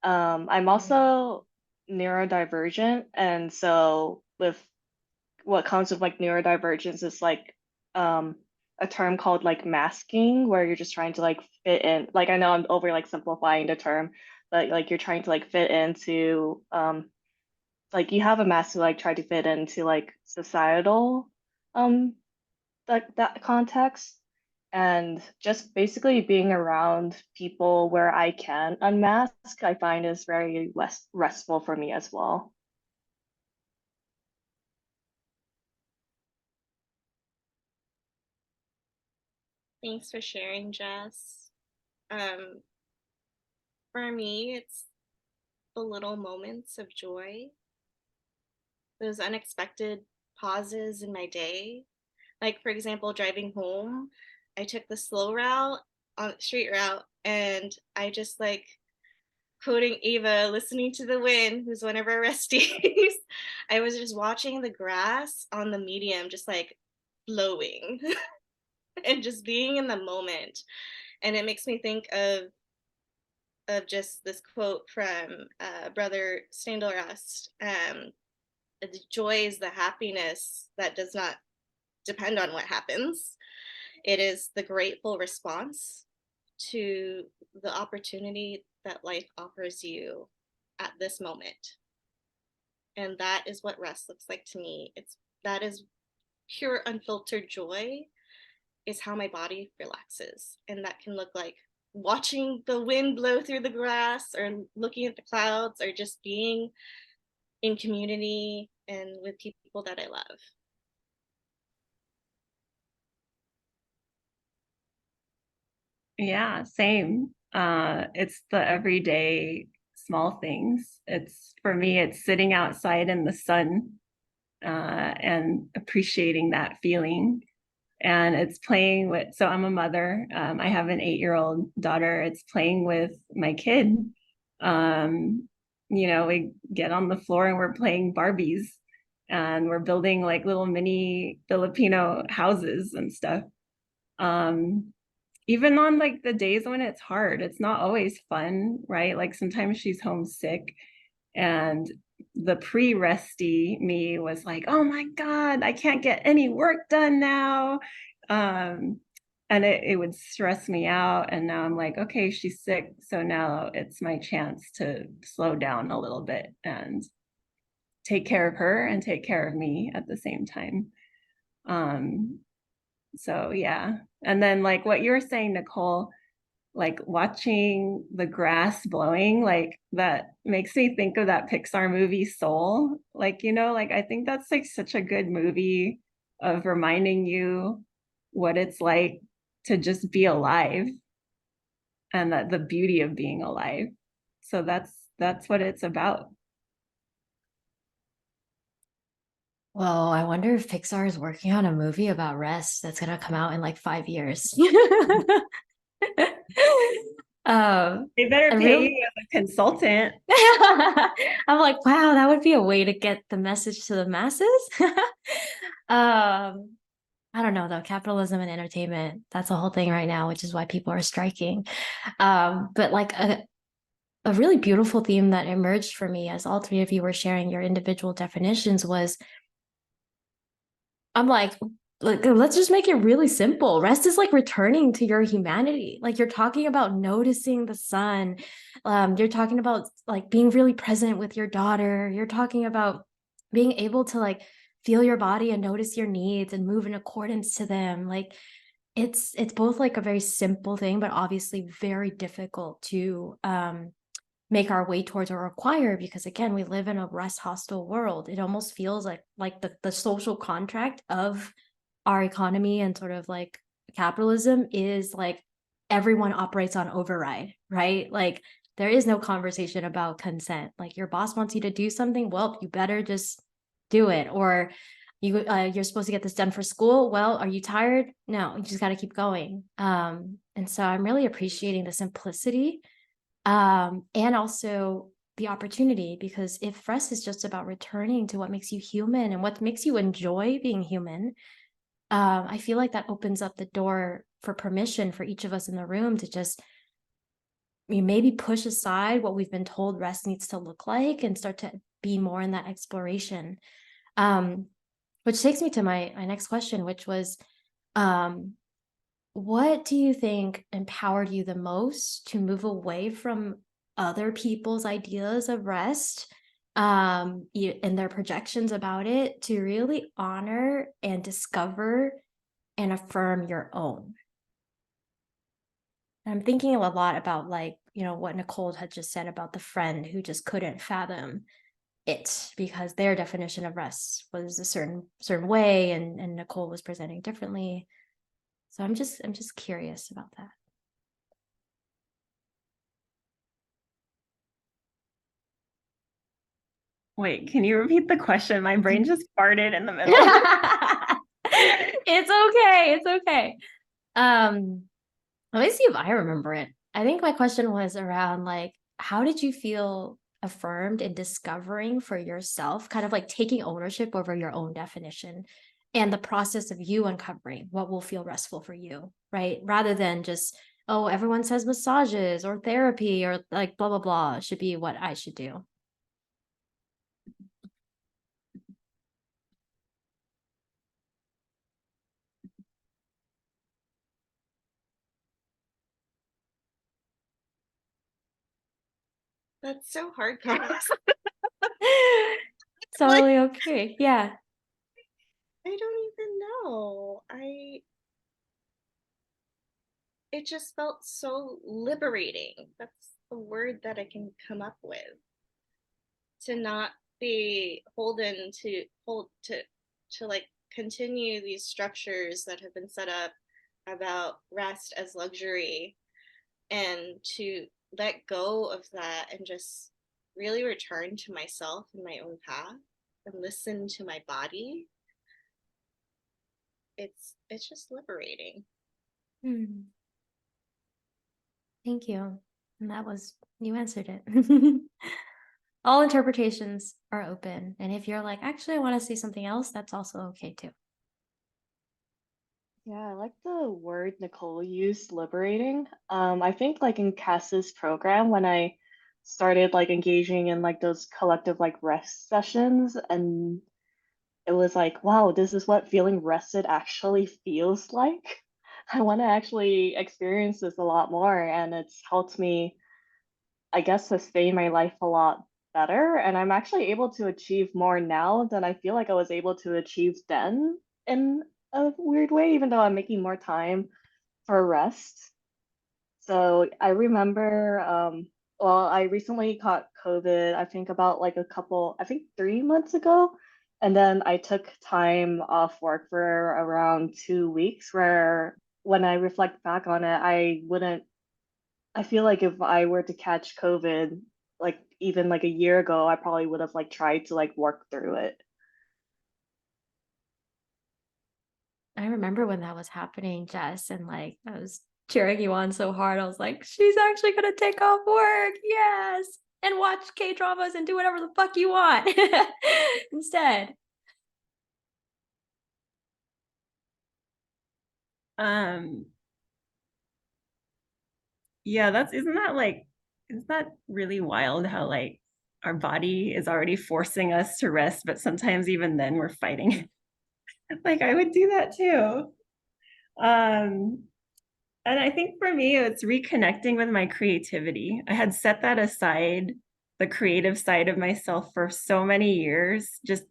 I'm also neurodivergent, and so with what comes with like neurodivergence is like a term called like masking, where you're just trying to like fit in. Like I know I'm over like simplifying the term, but like you're trying to like fit into like you have a mask to like try to fit into like societal um that context, and just basically being around people where I can unmask, I find is very restful for me as well. Thanks for sharing, Jess. Um, for me, it's the little moments of joy, those unexpected pauses in my day. Like, for example, driving home, I took the slow route on street route, and I just like quoting Eva, listening to the wind, who's one of our resties. I was just watching the grass on the medium, just like blowing and just being in the moment. And it makes me think of just this quote from Brother Standelrust. The joy is the happiness that does not depend on what happens. It is the grateful response to the opportunity that life offers you at this moment. And that is what rest looks like to me. That is pure unfiltered joy, is how my body relaxes. And that can look like watching the wind blow through the grass, or looking at the clouds, or just being in community and with people that I love. Yeah, same. It's the everyday small things. It's for me, it's sitting outside in the sun and appreciating that feeling. And it's playing with, so I'm a mother. I have an 8-year-old daughter. It's playing with my kid. We get on the floor and we're playing Barbies, and we're building like little mini Filipino houses and stuff. Even on like the days when it's hard, it's not always fun, right? Like sometimes she's homesick, and the pre-resty me was like, oh my God, I can't get any work done now. And and it would stress me out. And now I'm like, okay, she's sick. So now it's my chance to slow down a little bit and take care of her and take care of me at the same time. So yeah. And then like what you were saying, Nicole, like watching the grass blowing, like that makes me think of that Pixar movie Soul. Like, you know, like I think that's like such a good movie of reminding you what it's like to just be alive and that the beauty of being alive. So that's what it's about. Well, I wonder if Pixar is working on a movie about rest that's gonna come out in like 5 years. They better I pay really, you as a consultant. I'm like, wow, that would be a way to get the message to the masses. I don't know though, capitalism and entertainment, that's a whole thing right now, which is why people are striking. But like a really beautiful theme that emerged for me as all three of you were sharing your individual definitions was I'm like, let's just make it really simple. Rest is like returning to your humanity. Like you're talking about noticing the sun. You're talking about like being really present with your daughter. You're talking about being able to like feel your body and notice your needs and move in accordance to them. Like it's both like a very simple thing, but obviously very difficult to make our way towards or acquire, because again, we live in a rest hostile world. It almost feels like the social contract of our economy and sort of like capitalism is like everyone operates on override, right? Like there is no conversation about consent. Like your boss wants you to do something, well, you better just do it. Or you're supposed to get this done for school. Well, are you tired? No, you just got to keep going. And so I'm really appreciating the simplicity, and also the opportunity, because if rest is just about returning to what makes you human and what makes you enjoy being human, I feel like that opens up the door for permission for each of us in the room to just maybe push aside what we've been told rest needs to look like and start to be more in that exploration. Um, which takes me to my next question, which was, what do you think empowered you the most to move away from other people's ideas of rest, and their projections about it, to really honor and discover and affirm your own? I'm thinking a lot about like, what Nicole had just said about the friend who just couldn't fathom it because their definition of rest was a certain way, and Nicole was presenting differently. So I'm just curious about that. Wait, can you repeat the question? My brain just farted in the middle. It's okay. It's okay. Let me see if I remember it. I think my question was around like, how did you feel affirmed in discovering for yourself, kind of like taking ownership over your own definition and the process of you uncovering what will feel restful for you, right? Rather than just, oh, everyone says massages or therapy or like blah, blah, blah should be what I should do. That's so hard, Carlos. Totally okay. Yeah. I don't even know. It just felt so liberating. That's the word that I can come up with. To not be holden to like continue these structures that have been set up about rest as luxury, and to let go of that and just really return to myself and my own path and listen to my body. It's just liberating. Thank you. And you answered it. All interpretations are open. And if you're like, actually, I want to say something else, that's also okay too. Yeah, I like the word Nicole used, liberating. I think like in Cass's program, when I started like engaging in like those collective like rest sessions, and it was like, wow, this is what feeling rested actually feels like. I want to actually experience this a lot more, and it's helped me, I guess, sustain my life a lot better. And I'm actually able to achieve more now than I feel like I was able to achieve then in a weird way, even though I'm making more time for rest. So I remember, well, I recently caught COVID, I think about like I think 3 months ago. And then I took time off work for around 2 weeks, where when I reflect back on it, I feel like if I were to catch COVID, like even like a year ago, I probably would have like tried to like work through it. I remember when that was happening, Jess, and like I was cheering you on so hard. I was like, she's actually gonna take off work, yes, and watch K dramas and do whatever the fuck you want instead. Yeah, isn't that really wild how like our body is already forcing us to rest, but sometimes even then we're fighting it. Like I would do that too. Um, and I think for me, it's reconnecting with my creativity. I had set that aside, the creative side of myself for so many years, just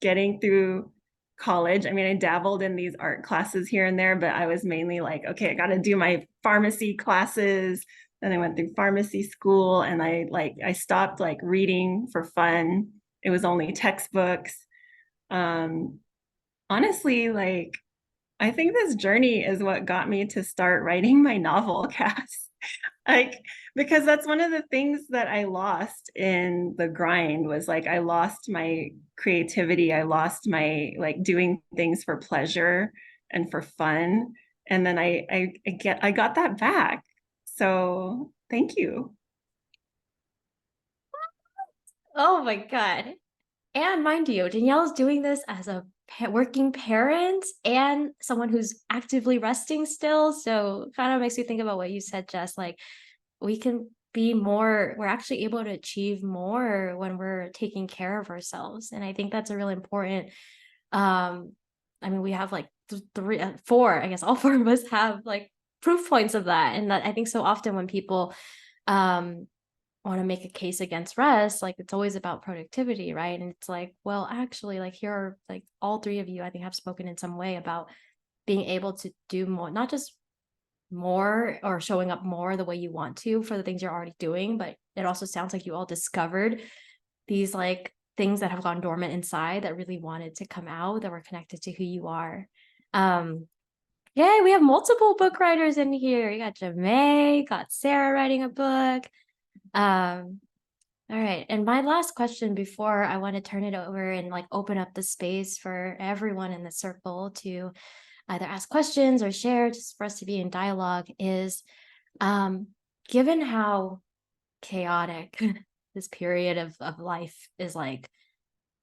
getting through college. I mean, I dabbled in these art classes here and there, but I was mainly like, okay, I got to do my pharmacy classes. Then I went through pharmacy school and I stopped like reading for fun. It was only textbooks. Um, honestly, like I think this journey is what got me to start writing my novel, Cass. Like, because that's one of the things that I lost in the grind was like I lost my creativity. I lost my like doing things for pleasure and for fun. And then I got that back. So thank you. Oh my God. And mind you, Danielle is doing this as a working parent and someone who's actively resting still. So kind of makes me think about what you said, Jess. Like we can be more, we're actually able to achieve more when we're taking care of ourselves. And I think that's a really important, I mean, we have like three, four, I guess all four of us have like proof points of that. And that I think so often when people, want to make a case against rest, like it's always about productivity, right? And it's like, well, actually, like here are like all three of you, I think have spoken in some way about being able to do more, not just more or showing up more the way you want to for the things you're already doing, but it also sounds like you all discovered these like things that have gone dormant inside that really wanted to come out that were connected to who you are. Yay, we have multiple book writers in here. You got Jamae, got Sarah writing a book. All right. And my last question before I want to turn it over and like open up the space for everyone in the circle to either ask questions or share, just for us to be in dialogue, is given how chaotic this period of life is, like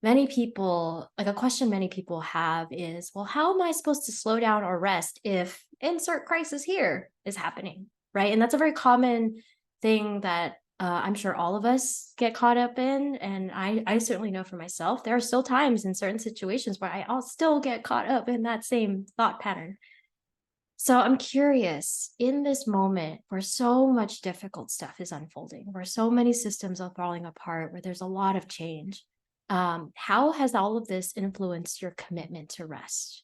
many people, like a question many people have is, well, how am I supposed to slow down or rest if insert crisis here is happening, right? And that's a very common thing that I'm sure all of us get caught up in. And I certainly know for myself, there are still times in certain situations where I'll still get caught up in that same thought pattern. So I'm curious, in this moment where so much difficult stuff is unfolding, where so many systems are falling apart, where there's a lot of change, how has all of this influenced your commitment to rest?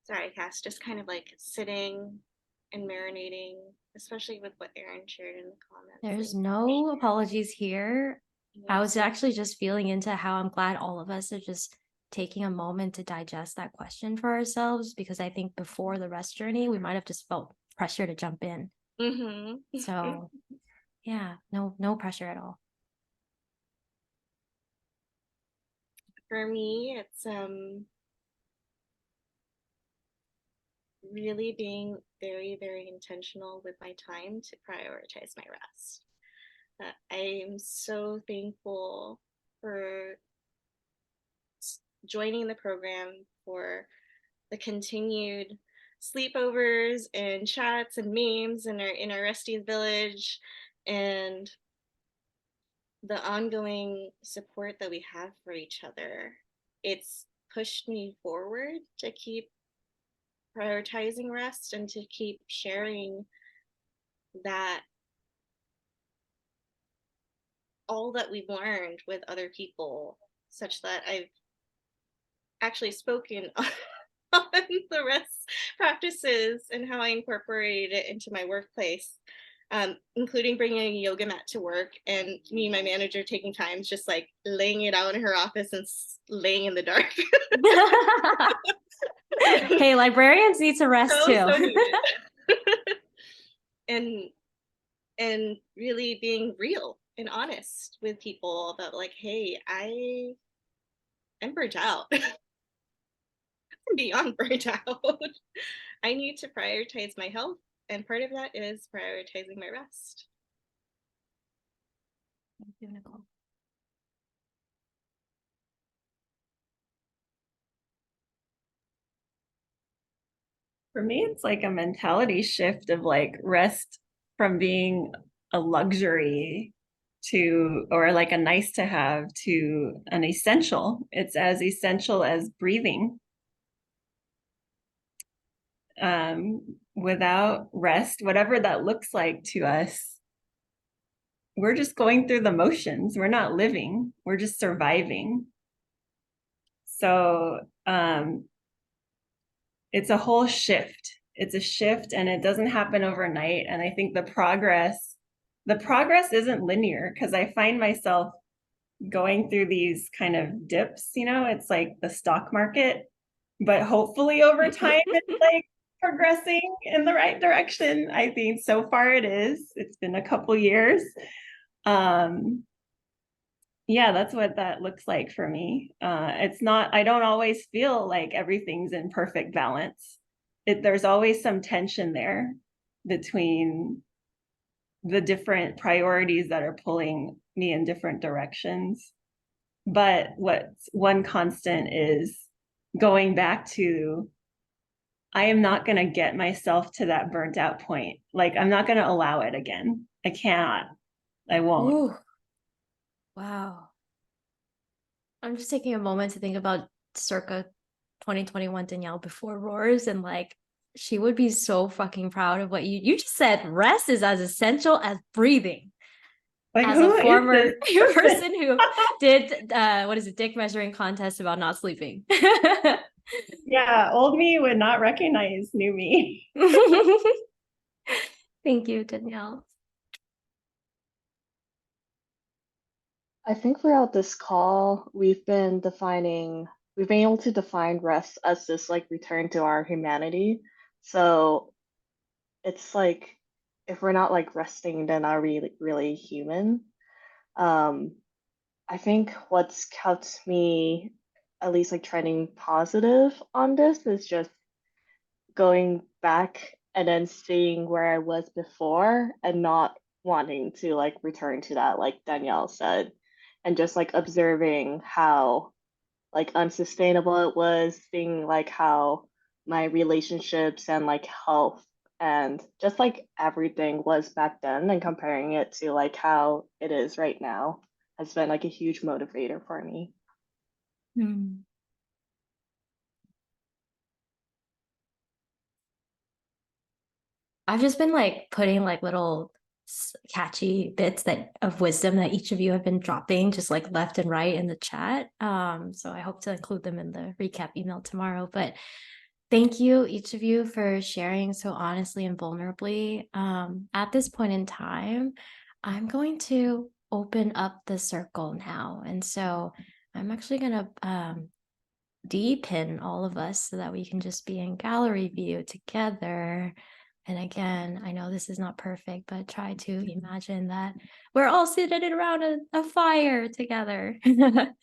Sorry, Cass, just kind of like sitting and marinating, especially with what Aaron shared in the comments. There's no apologies here. I was actually just feeling into how I'm glad all of us are just taking a moment to digest that question for ourselves, because I think before the rest journey, we might have just felt pressure to jump in. Mm-hmm. So yeah, no pressure at all. For me, it's really being very, very intentional with my time to prioritize my rest. I'm so thankful for joining the program, for the continued sleepovers and chats and memes in our Resties village, and the ongoing support that we have for each other. It's pushed me forward to keep prioritizing rest and to keep sharing that all that we've learned with other people, such that I've actually spoken on the rest practices and how I incorporate it into my workplace, including bringing a yoga mat to work, and me and my manager taking times just like laying it out in her office and laying in the dark. Hey, librarians need to rest too. So needed. and really being real and honest with people about like, hey, I'm burnt out. I'm beyond burnt out. I need to prioritize my health, and part of that is prioritizing my rest. Thank you, Nicole. For me, it's like a mentality shift of like rest from being a luxury to, or like a nice to have, to an essential. It's as essential as breathing. Without rest, whatever that looks like to us, we're just going through the motions. We're not living, we're just surviving. So it's a whole shift. It's a shift, and it doesn't happen overnight. And I think the progress isn't linear, because I find myself going through these kind of dips, it's like the stock market, but hopefully over time it's like progressing in the right direction. I think so far it is. It's been a couple years. Yeah, that's what that looks like for me. It's not, I don't always feel like everything's in perfect balance. There's always some tension there between the different priorities that are pulling me in different directions. But what's one constant is going back to, I am not going to get myself to that burnt out point. Like, I'm not going to allow it again. I cannot. I won't. Ooh. Wow. I'm just taking a moment to think about circa 2021 Danielle before Roars, and like she would be so fucking proud of what you just said. Rest is as essential as breathing. Like, as a former person who did what is it, dick measuring contest about not sleeping. Yeah, old me would not recognize new me. Thank you, Danielle. I think throughout this call, we've been able to define rest as this like return to our humanity. So it's like, if we're not like resting, then are we like, really human? I think what's kept me at least like trending positive on this is just going back and then seeing where I was before and not wanting to like return to that, like Danielle said, and just like observing how like unsustainable it was, seeing like how my relationships and like health and just like everything was back then, and comparing it to like how it is right now has been like a huge motivator for me. I've just been like putting like little catchy bits of wisdom that each of you have been dropping just like left and right in the chat. So I hope to include them in the recap email tomorrow. But thank you, each of you, for sharing so honestly and vulnerably. At this point in time, I'm going to open up the circle now. And so I'm actually going to de-pin all of us so that we can just be in gallery view together. And again, I know this is not perfect, but try to imagine that we're all sitting around a fire together. So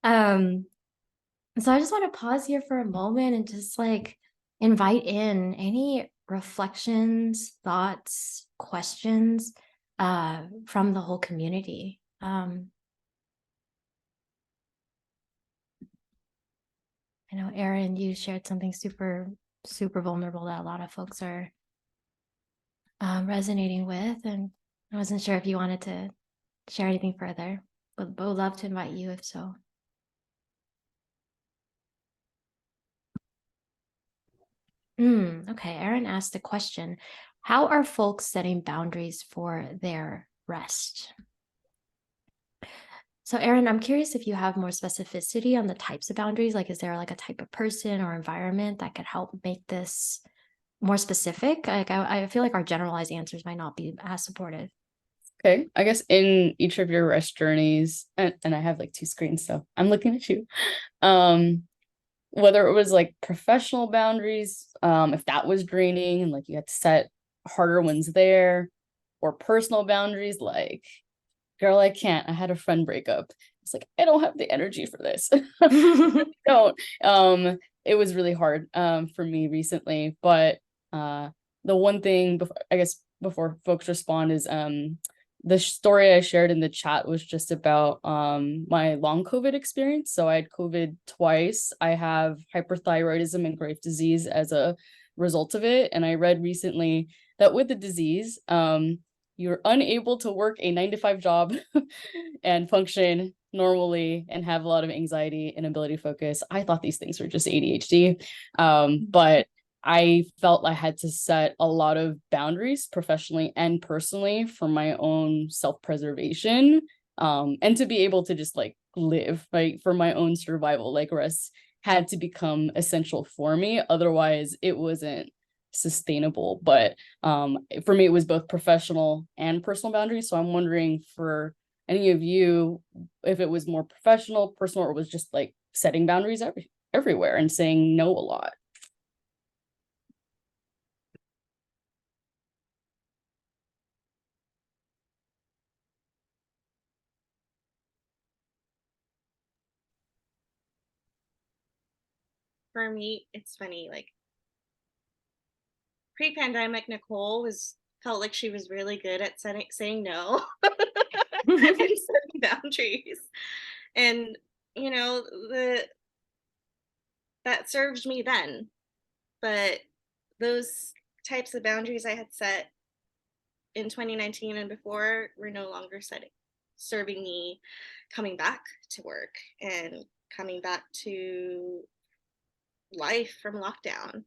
I just want to pause here for a moment and just like invite in any reflections, thoughts, questions from the whole community. I know, Erin, you shared something super, super vulnerable that a lot of folks are resonating with, and I wasn't sure if you wanted to share anything further, but would love to invite you if so. Okay, Erin asked the question, how are folks setting boundaries for their rest? So Erin, I'm curious if you have more specificity on the types of boundaries, like is there like a type of person or environment that could help make this more specific? Like I feel like our generalized answers might not be as supportive. Okay, I guess in each of your rest journeys, and I have like two screens, so I'm looking at you. Whether it was like professional boundaries, if that was draining and like you had to set harder ones there, or personal boundaries like, girl, I can't. I had a friend breakup. It's like, I don't have the energy for this. Don't. It was really hard for me recently, but the one thing I guess before folks respond is the story I shared in the chat was just about my long COVID experience. So I had COVID twice. I have hyperthyroidism and Graves' disease as a result of it. And I read recently that with the disease, you're unable to work a 9-to-5 job and function normally and have a lot of anxiety and ability to focus. I thought these things were just ADHD. But I felt I had to set a lot of boundaries professionally and personally for my own self-preservation, and to be able to just like live, right, for my own survival. Like rest had to become essential for me. Otherwise, it wasn't sustainable. But for me, it was both professional and personal boundaries. So I'm wondering for any of you, if it was more professional, personal, or was just like setting boundaries everywhere and saying no a lot. For me, it's funny, like pre-pandemic, Nicole felt like she was really good at saying no and setting boundaries. And you know, that served me then. But those types of boundaries I had set in 2019 and before were no longer serving me coming back to work and coming back to life from lockdown.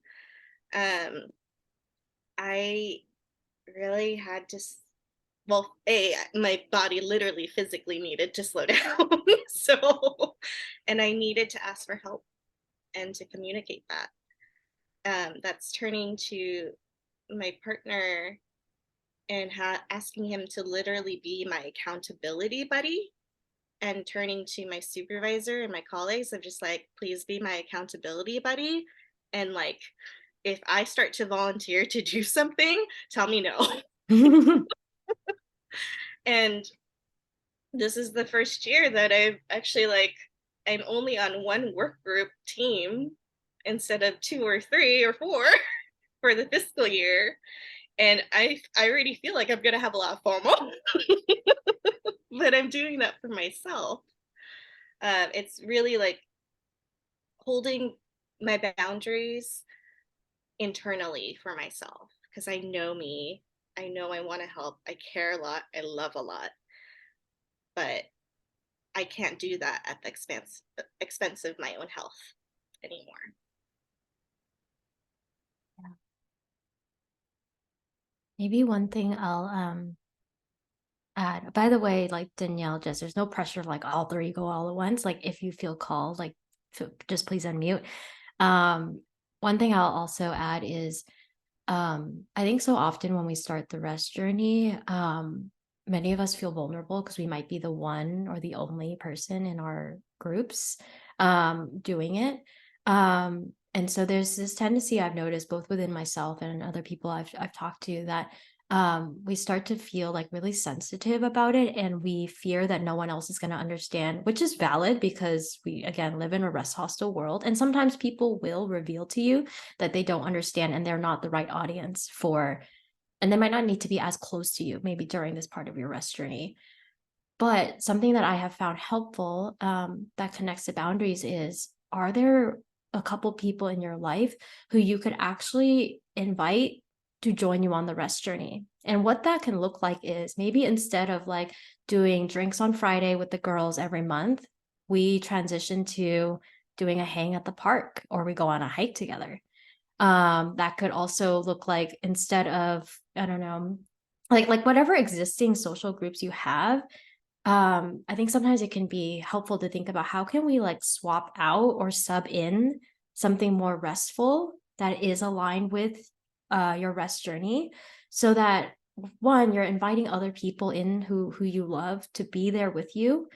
I really had to, well, my body literally physically needed to slow down. So, and I needed to ask for help and to communicate that. That's turning to my partner and asking him to literally be my accountability buddy, and turning to my supervisor and my colleagues of just like, please be my accountability buddy. And like, if I start to volunteer to do something, tell me no. And this is the first year that I've actually like, I'm only on one work group team instead of 2 or 3 or 4 for the fiscal year. And I already feel like I'm gonna have a lot of FOMO, but I'm doing that for myself. It's really like holding my boundaries internally for myself, because I know me. I know I want to help. I care a lot. I love a lot. But I can't do that at the expense of my own health anymore. Yeah. Maybe one thing I'll add, by the way, like Danielle, just there's no pressure of like all 3 go all at once. Like if you feel called, like just please unmute. One thing I'll also add is I think so often when we start the rest journey, many of us feel vulnerable because we might be the one or the only person in our groups doing it. And so there's this tendency I've noticed both within myself and other people I've talked to that we start to feel like really sensitive about it, and we fear that no one else is going to understand, which is valid because we, again, live in a rest hostile world. And sometimes people will reveal to you that they don't understand and they're not the right audience for, and they might not need to be as close to you maybe during this part of your rest journey. But something that I have found helpful that connects to boundaries is, are there a couple people in your life who you could actually invite to join you on the rest journey? And what that can look like is, maybe instead of like doing drinks on Friday with the girls every month, we transition to doing a hang at the park, or we go on a hike together. That could also look like, instead of, I don't know, like whatever existing social groups you have, I think sometimes it can be helpful to think about, how can we like swap out or sub in something more restful that is aligned with your rest journey, so that, one, you're inviting other people in who you love to be there with you.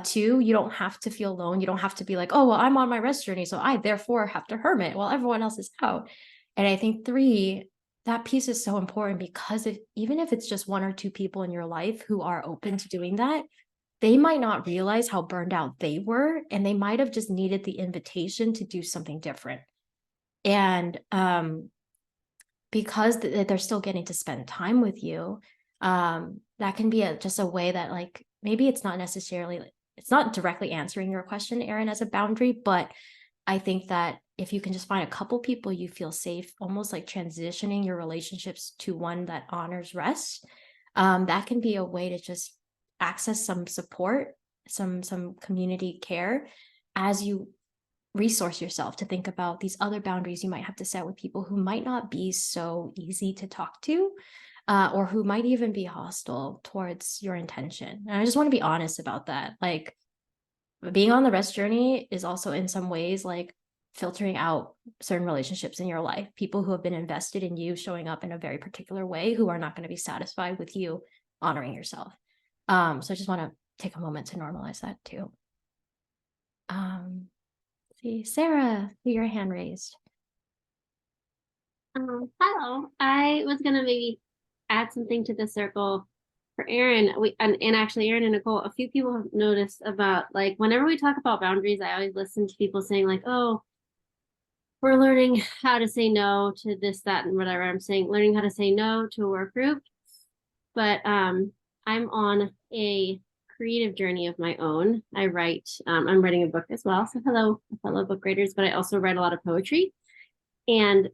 Two, you don't have to feel alone. You don't have to be like, oh, well, I'm on my rest journey, so I therefore have to hermit while everyone else is out. And I think three, that piece is so important, because even if it's just one or two people in your life who are open to doing that, they might not realize how burned out they were, and they might have just needed the invitation to do something different. And because they're still getting to spend time with you, that can be just a way that, like, maybe it's not necessarily, it's not directly answering your question, Erin, as a boundary, but I think that if you can just find a couple people you feel safe, almost like transitioning your relationships to one that honors rest, that can be a way to just access some support, some community care, as you resource yourself to think about these other boundaries you might have to set with people who might not be so easy to talk to, or who might even be hostile towards your intention. And I just want to be honest about that. Like, being on the rest journey is also in some ways like filtering out certain relationships in your life, people who have been invested in you showing up in a very particular way, who are not going to be satisfied with you honoring yourself. So I just want to take a moment to normalize that too. See, Sarah, your hand raised. Hello. I was gonna maybe add something to the circle for Erin. And actually Erin and Nicole, a few people have noticed about, like, whenever we talk about boundaries, I always listen to people saying like, oh, we're learning how to say no to this, that, and whatever. I'm saying learning how to say no to a work group. But I'm on a creative journey of my own. I'm writing a book as well. So hello, fellow book writers, but I also write a lot of poetry. And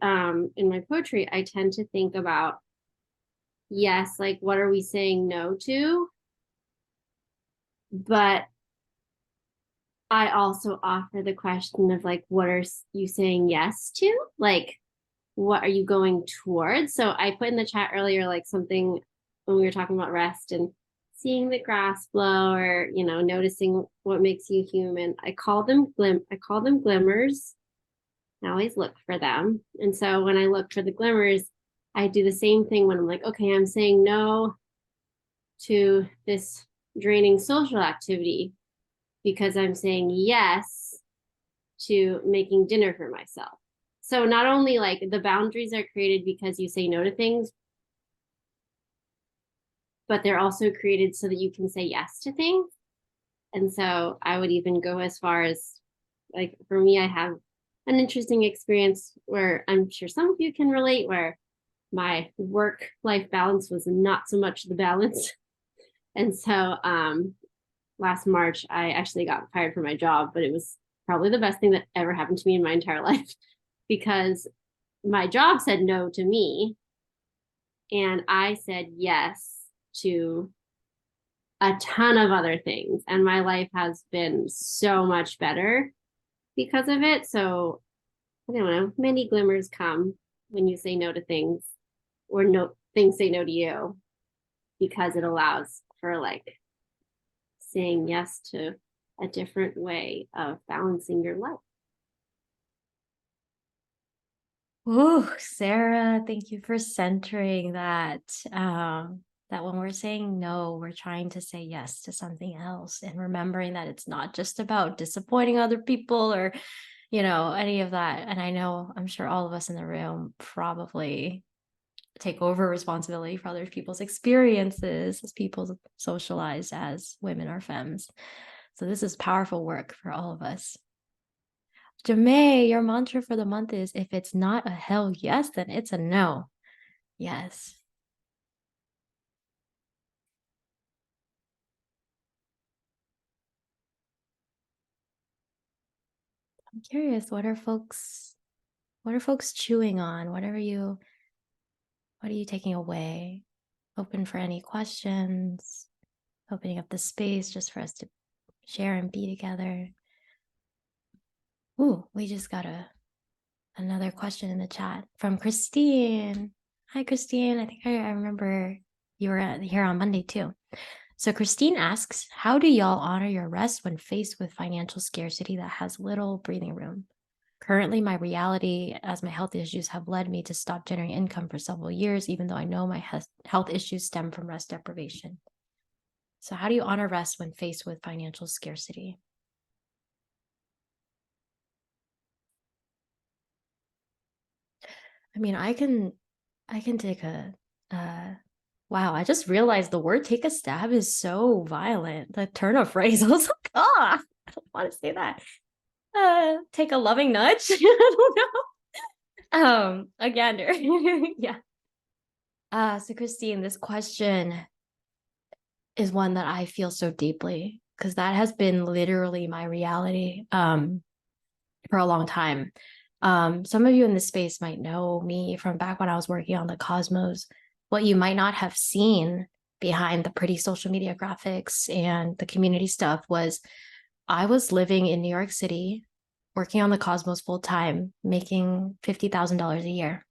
in my poetry, I tend to think about, yes, like, what are we saying no to? But I also offer the question of, like, what are you saying yes to? Like, what are you going towards? So I put in the chat earlier, like, something when we were talking about rest and seeing the grass blow, or, noticing what makes you human. I call them glimmers. I always look for them. And so when I look for the glimmers, I do the same thing when I'm like, okay, I'm saying no to this draining social activity because I'm saying yes to making dinner for myself. So not only, like, the boundaries are created because you say no to things, but they're also created so that you can say yes to things. And so I would even go as far as, like, for me, I have an interesting experience where I'm sure some of you can relate, where my work-life balance was not so much the balance. And so last March, I actually got fired from my job, but it was probably the best thing that ever happened to me in my entire life, because my job said no to me, and I said yes to a ton of other things. And my life has been so much better because of it. So I don't know, many glimmers come when you say no to things, or no things say no to you, because it allows for, like, saying yes to a different way of balancing your life. Oh, Sarah, thank you for centering that. That when we're saying no, we're trying to say yes to something else, and remembering that it's not just about disappointing other people, or, any of that. And I'm sure all of us in the room probably take over responsibility for other people's experiences as people socialize as women or femmes. So this is powerful work for all of us. Jamae, your mantra for the month is, if it's not a hell yes, then it's a no. Yes. I'm curious, what are folks chewing on? What are you taking away? Open for any questions, opening up the space just for us to share and be together. Ooh, we just got another question in the chat from Christine. Hi, Christine. I think I remember you were here on Monday too. So Christine asks, how do y'all honor your rest when faced with financial scarcity that has little breathing room? Currently, my reality as my health issues have led me to stop generating income for several years, even though I know my health issues stem from rest deprivation. So how do you honor rest when faced with financial scarcity? I mean, I can take a, wow, I just realized the word take a stab is so violent. The turn of phrase, I was like, I don't want to say that. Take a loving nudge. I don't know. A gander. Yeah. So Christine, this question is one that I feel so deeply because that has been literally my reality for a long time. Some of you in this space might know me from back when I was working on the Cosmos. What you might not have seen behind the pretty social media graphics and the community stuff was I was living in New York City, working on the Cosmos full time, making $50,000 a year,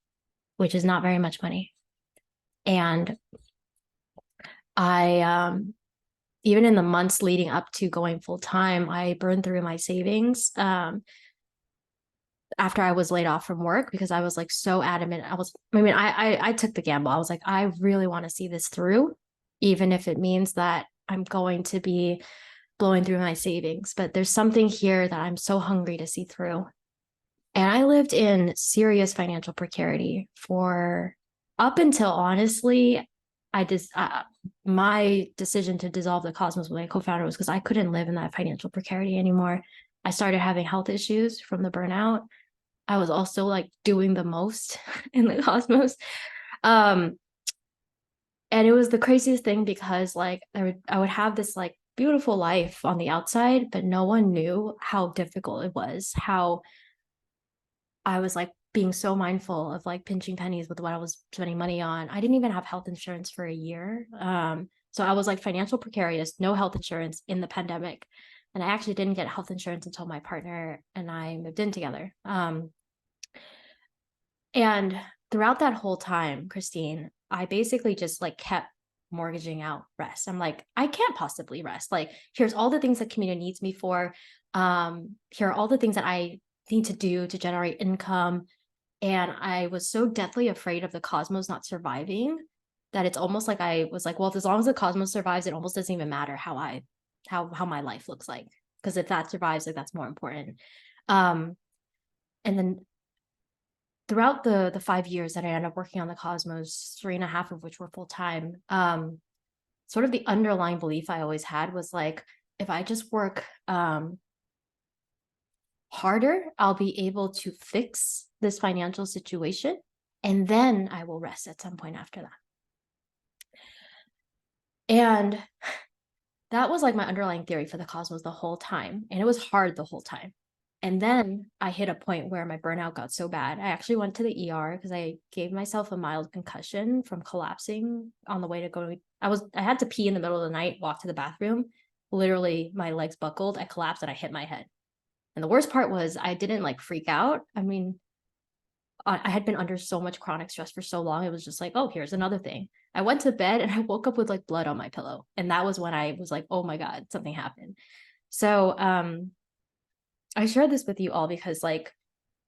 which is not very much money. And I, even in the months leading up to going full time, I burned through my savings. After I was laid off from work because I was like so adamant. I took the gamble. I was like, I really want to see this through, even if it means that I'm going to be blowing through my savings. But there's something here that I'm so hungry to see through. And I lived in serious financial precarity for up until honestly, my decision to dissolve the Cosmos with my co-founder was because I couldn't live in that financial precarity anymore. I started having health issues from the burnout. I was also like doing the most in the Cosmos. And it was the craziest thing because like I would have this like beautiful life on the outside, but no one knew how difficult it was, how I was like being so mindful of like pinching pennies with what I was spending money on. I didn't even have health insurance for a year. So I was like financial precarious, no health insurance in the pandemic. And I actually didn't get health insurance until my partner and I moved in together. And throughout that whole time, Christine, I basically just like kept mortgaging out rest. I'm like, I can't possibly rest. Like, here's all the things that community needs me for. Here are all the things that I need to do to generate income. And I was so deathly afraid of the Cosmos not surviving that it's almost like I was like, well, as long as the Cosmos survives, it almost doesn't even matter how my life looks like. Because if that survives, like that's more important. And then throughout the 5 years that I ended up working on the Cosmos, 3.5 of which were full time, sort of the underlying belief I always had was like, if I just work harder, I'll be able to fix this financial situation, and then I will rest at some point after that. And that was like my underlying theory for the Cosmos the whole time, and it was hard the whole time. And then I hit a point where my burnout got so bad. I actually went to the ER because I gave myself a mild concussion from collapsing on the way to go. I had to pee in the middle of the night, walk to the bathroom. Literally, my legs buckled. I collapsed and I hit my head. And the worst part was I didn't like freak out. I mean, I had been under so much chronic stress for so long. It was just like, oh, here's another thing. I went to bed and I woke up with like blood on my pillow. And that was when I was like, oh my God, something happened. So, I share this with you all because like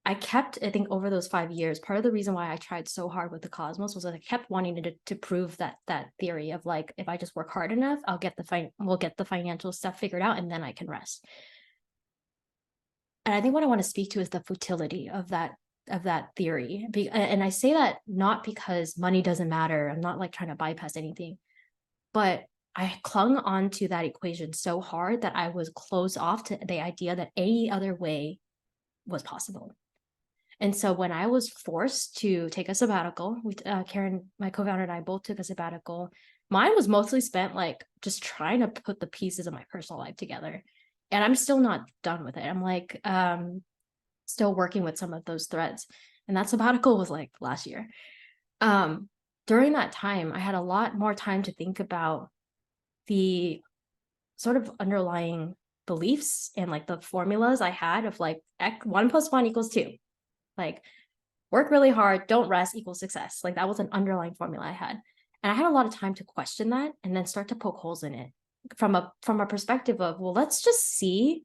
I think over those 5 years, part of the reason why I tried so hard with the Cosmos was that I kept wanting to prove that theory of like, if I just work hard enough, we'll get the financial stuff figured out and then I can rest. And I think what I want to speak to is the futility of that theory. And I say that not because money doesn't matter. I'm not like trying to bypass anything, but I clung on to that equation so hard that I was closed off to the idea that any other way was possible. And so when I was forced to take a sabbatical, Karen, my co-founder, and I both took a sabbatical. Mine was mostly spent like just trying to put the pieces of my personal life together. And I'm still not done with it. I'm like still working with some of those threads. And that sabbatical was like last year. During that time, I had a lot more time to think about the sort of underlying beliefs and like the formulas I had of like 1 + 1 = 2. Like work really hard, don't rest equals success. Like that was an underlying formula I had. And I had a lot of time to question that and then start to poke holes in it from a perspective of, well, let's just see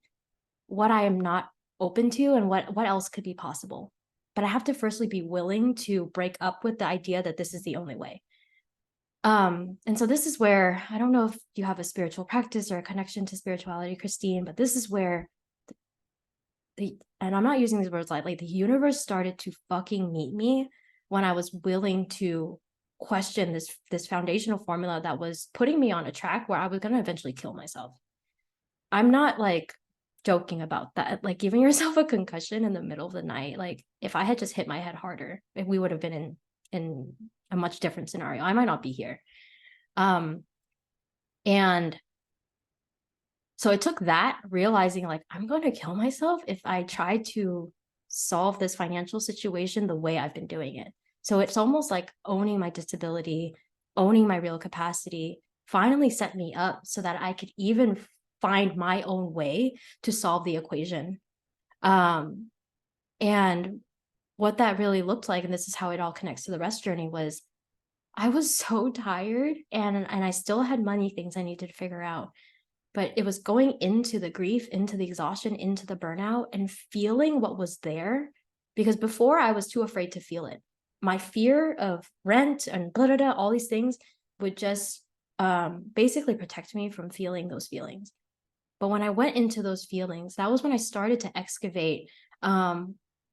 what I am not open to and what else could be possible. But I have to firstly be willing to break up with the idea that this is the only way. And so this is where, I don't know if you have a spiritual practice or a connection to spirituality, Christine, but this is where and I'm not using these words lightly, the universe started to fucking meet me when I was willing to question this foundational formula that was putting me on a track where I was going to eventually kill myself. I'm not like joking about that. Like giving yourself a concussion in the middle of the night, like if I had just hit my head harder, we would have been in a much different scenario. I might not be here. And so it took that realizing like, I'm going to kill myself if I try to solve this financial situation the way I've been doing it. So it's almost like owning my disability, owning my real capacity, finally set me up so that I could even find my own way to solve the equation. And what that really looked like, and this is how it all connects to the rest journey, was I was so tired and I still had money things I needed to figure out. But it was going into the grief, into the exhaustion, into the burnout, and feeling what was there. Because before I was too afraid to feel it. My fear of rent and blah, blah, blah, all these things would just basically protect me from feeling those feelings. But when I went into those feelings, that was when I started to excavate a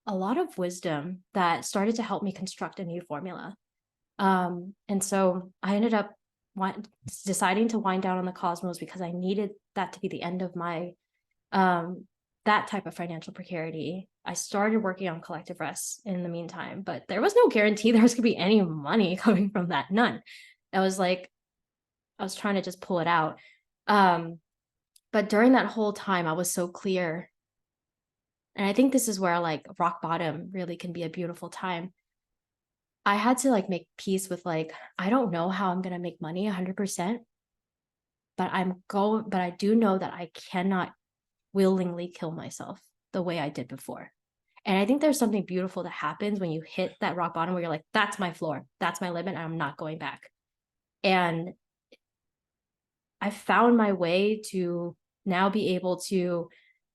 lot of wisdom that started to help me construct a new formula. And so I ended up deciding to wind down on the Cosmos because I needed that to be the end of my that type of financial precarity. I started working on collective rest in the meantime, but there was no guarantee there was gonna be any money coming from that. None. I was trying to just pull it out. But during that whole time, I was so clear. And I think this is where like rock bottom really can be a beautiful time. I had to like make peace with like, I don't know how I'm going to make money 100%, but I do know that I cannot willingly kill myself the way I did before. And I think there's something beautiful that happens when you hit that rock bottom where you're like, that's my floor, that's my limit, and I'm not going back. And I found my way to now be able to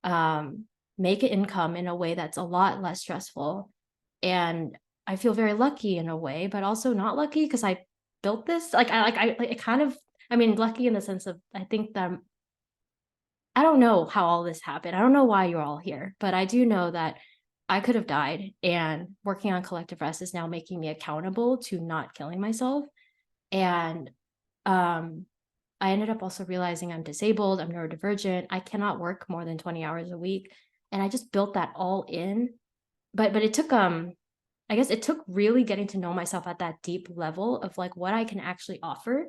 make an income in a way that's a lot less stressful. And I feel very lucky in a way, but also not lucky because I built this. I mean, lucky in the sense of, I think that I don't know how all this happened. I don't know why you're all here, but I do know that I could have died, and working on collective rest is now making me accountable to not killing myself. And I ended up also realizing I'm disabled, I'm neurodivergent, I cannot work more than 20 hours a week. And I just built that all in. But it took I guess it took really getting to know myself at that deep level of like what I can actually offer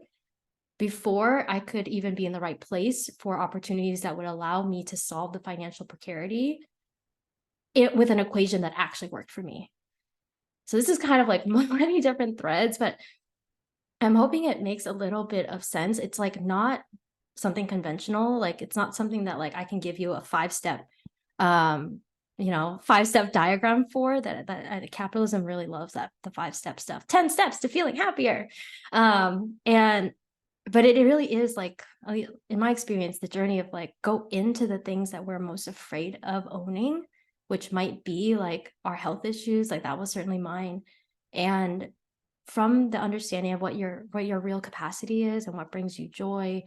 before I could even be in the right place for opportunities that would allow me to solve the financial precarity with an equation that actually worked for me. So this is kind of like many different threads, but I'm hoping it makes a little bit of sense. It's like not something conventional. Like it's not something that like I can give you a 5-step 5-step diagram for that capitalism really loves that, the 5-step stuff, 10 steps to feeling happier. But it really is like, in my experience, the journey of like, go into the things that we're most afraid of owning, which might be like our health issues. Like that was certainly mine. And from the understanding of what your real capacity is and what brings you joy,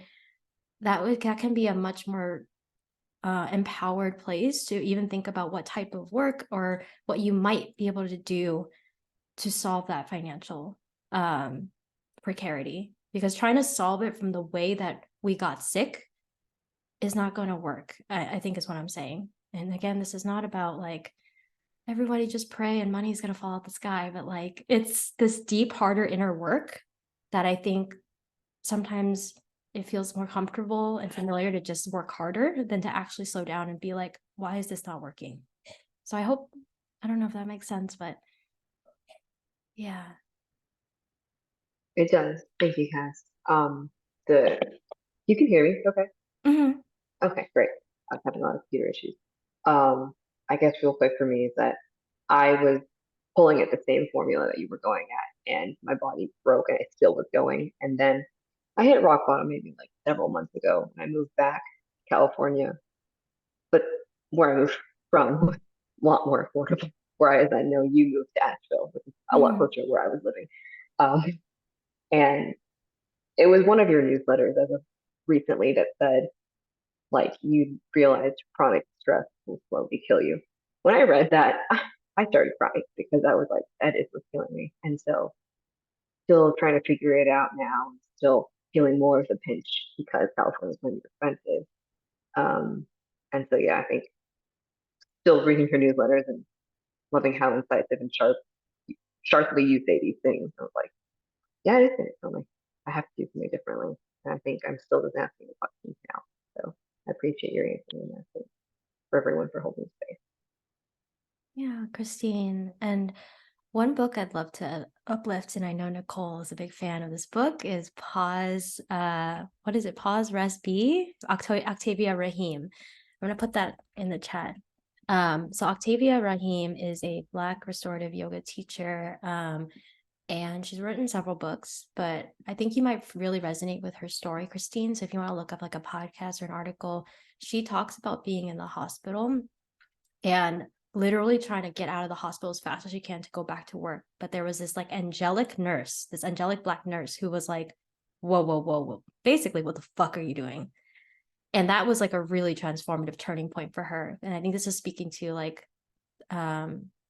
that can be a much more empowered place to even think about what type of work or what you might be able to do to solve that financial precarity. Because trying to solve it from the way that we got sick is not going to work, I think is what I'm saying. And again, this is not about like everybody just pray and money's going to fall out the sky, but like it's this deep, harder inner work that I think sometimes it feels more comfortable and familiar to just work harder than to actually slow down and be like, why is this not working? So I don't know if that makes sense, but yeah. It does. Thank you, Cass. The you can hear me, okay? Mhm. Okay, great. I was having a lot of computer issues. I guess real quick for me is that I was pulling at the same formula that you were going at, and my body broke, and it still was going. And then I hit rock bottom maybe like several months ago, and I moved back to California, but where I moved from was a lot more affordable. Whereas I know you moved to Asheville, which is a lot Mhm. closer to where I was living. And it was one of your newsletters as of recently that said, like, you realized chronic stress will slowly kill you. When I read that, I started crying because I was like, that is what's killing me. And so, still trying to figure it out now, still feeling more of the pinch because California is going to be expensive. And so, yeah, I think still reading her newsletters and loving how incisive and sharply you say these things. I was like, yeah, it is going to kill me. I have to do something differently. And I think I'm still just asking the questions now. So I appreciate your answering that. Thanks for everyone for holding space. Yeah, Christine. And one book I'd love to uplift, and I know Nicole is a big fan of this book, is Pause. What is it? Pause, Rest, Be. Octavia Rahim. I'm gonna put that in the chat. So Octavia Rahim is a Black restorative yoga teacher. And she's written several books, but I think you might really resonate with her story, Christine. So if you want to look up like a podcast or an article, she talks about being in the hospital and literally trying to get out of the hospital as fast as she can to go back to work. But there was this like angelic nurse, this angelic Black nurse who was like, whoa, whoa, whoa, whoa. Basically, what the fuck are you doing? And that was like a really transformative turning point for her. And I think this is speaking to like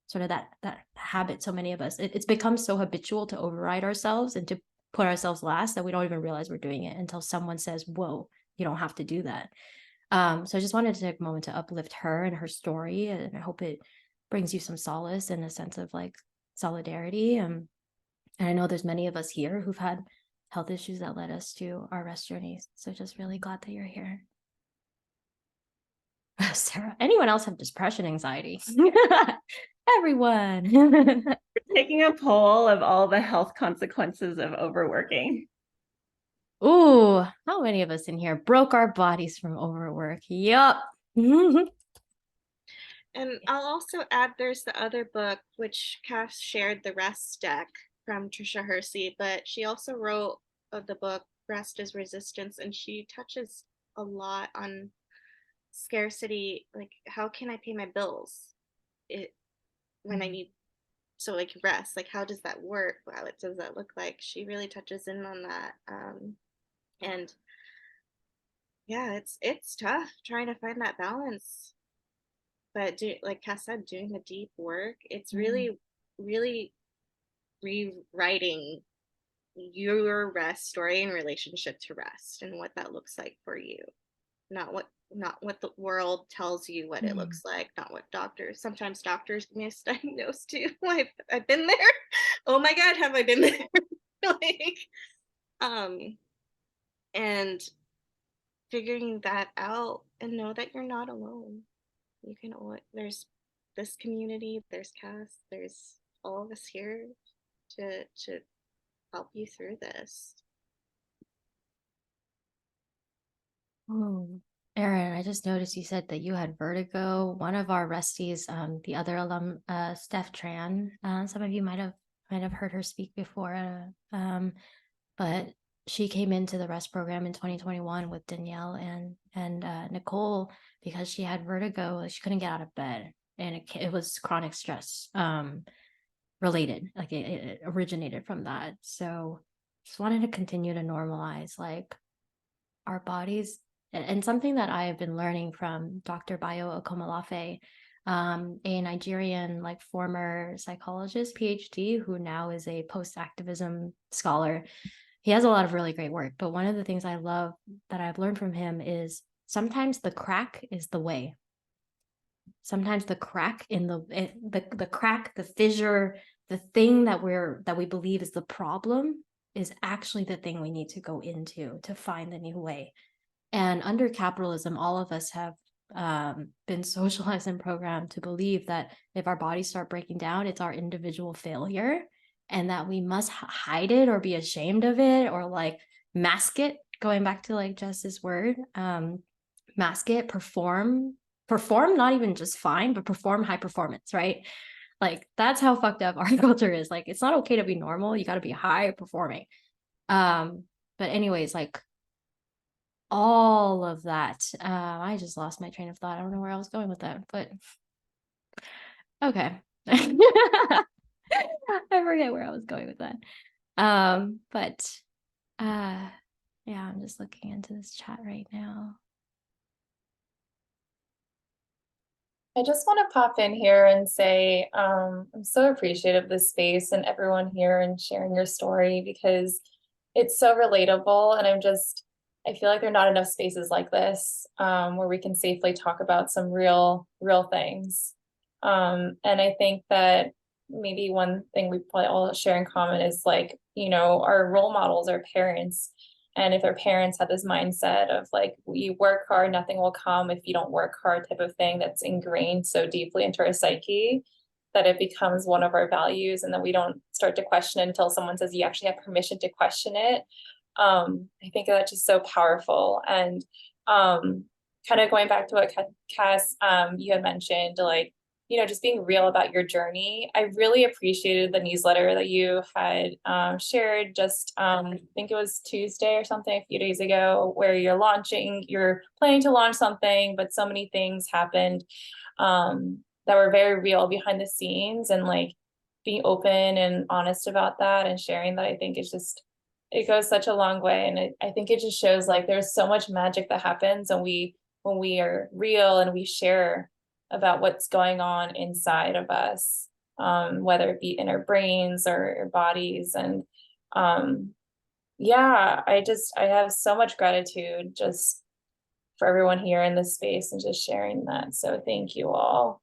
sort of that habit so many of us, it's become so habitual to override ourselves and to put ourselves last that we don't even realize we're doing it until someone says, whoa, you don't have to do that. So I just wanted to take a moment to uplift her and her story, and I hope it brings you some solace and a sense of like solidarity. And I know there's many of us here who've had health issues that led us to our rest journeys, so just really glad that you're here. Sarah, anyone else have depression, anxiety? Everyone. We're taking a poll of all the health consequences of overworking. Ooh, how many of us in here broke our bodies from overwork? Yup. And I'll also add there's the other book, which Cass shared, the Rest Deck from Trisha Hersey, but she also wrote the book Rest is Resistance, and she touches a lot on scarcity, like how can I pay my bills when I need, so like rest, like how does that work, what does that look like? She really touches in on that. And yeah, it's tough trying to find that balance, but like Cass said, doing the deep work, it's really rewriting your rest story in relationship to rest and what that looks like for you, not what the world tells you what it looks like, not what sometimes doctors misdiagnose too. I've been there. Oh my god, have I been there? Like and figuring that out and know that you're not alone. You can there's this community, there's Cass, there's all of us here to help you through this. Oh, Erin, I just noticed you said that you had vertigo. One of our resties, the other alum, Steph Tran, some of you might have heard her speak before, but she came into the rest program in 2021 with Danielle and Nicole because she had vertigo. She couldn't get out of bed, and it was chronic stress related. Like it originated from that. So just wanted to continue to normalize like our bodies And something that I have been learning from Dr. Bayo Okomolafe, a Nigerian like former psychologist, PhD, who now is a post-activism scholar. He has a lot of really great work, but one of the things I love that I've learned from him is sometimes the crack is the way. Sometimes the crack in the crack, the fissure, the thing that we believe is the problem is actually the thing we need to go into to find a new way. And under capitalism, all of us have been socialized and programmed to believe that if our bodies start breaking down, it's our individual failure, and that we must hide it or be ashamed of it or like mask it. Going back to like Jess's word, mask it, perform, not even just fine, but perform high performance, right? Like that's how fucked up our culture is. Like it's not okay to be normal. You got to be high performing. But anyways, like all of that. I just lost my train of thought. I don't know where I was going with that, but okay. I forget where I was going with that. But yeah, I'm just looking into this chat right now. I just want to pop in here and say I'm so appreciative of this space and everyone here and sharing your story, because it's so relatable. And I feel like there are not enough spaces like this where we can safely talk about some real things. And I think that maybe one thing we probably all share in common is like, our role models are parents. And if their parents had this mindset of like, you work hard, nothing will come if you don't work hard type of thing, that's ingrained so deeply into our psyche that it becomes one of our values. And then we don't start to question it until someone says you actually have permission to question it. I think that's just so powerful. And kind of going back to what Cass, you had mentioned, like, just being real about your journey. I really appreciated the newsletter that you had shared just, I think it was Tuesday or something, a few days ago, where you're planning to launch something, but so many things happened that were very real behind the scenes, and like being open and honest about that and sharing that, I think it goes such a long way. And I think it just shows like there's so much magic that happens when we are real and we share about what's going on inside of us, whether it be in our brains or our bodies. And yeah, I have so much gratitude just for everyone here in this space and just sharing that. So thank you all.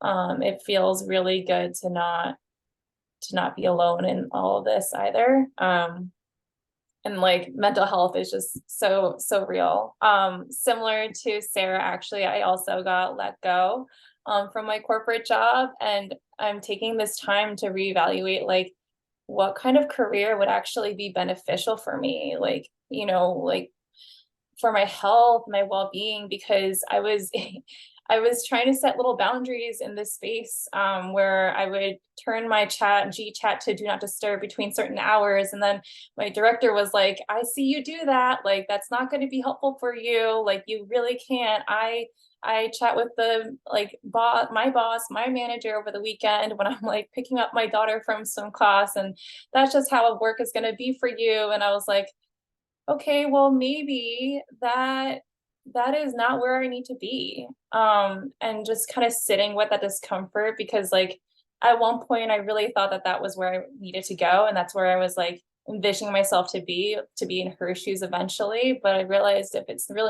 It feels really good to not be alone in all of this either. And like mental health is just so real. Similar to Sarah, actually, I also got let go from my corporate job, and I'm taking this time to reevaluate like what kind of career would actually be beneficial for me, like like for my health, my well-being, because I was I was trying to set little boundaries in this space where I would turn my G chat to do not disturb between certain hours. And then my director was like, I see you do that. Like, that's not going to be helpful for you. Like, you really can't. I chat with my boss, my manager over the weekend when I'm like picking up my daughter from swim class. And that's just how work is going to be for you. And I was like, okay, well, maybe that is not where I need to be. And just kind of sitting with that discomfort, because like at one point I really thought that was where I needed to go. And that's where I was like envisioning myself to be in her shoes eventually. But I realized if it's going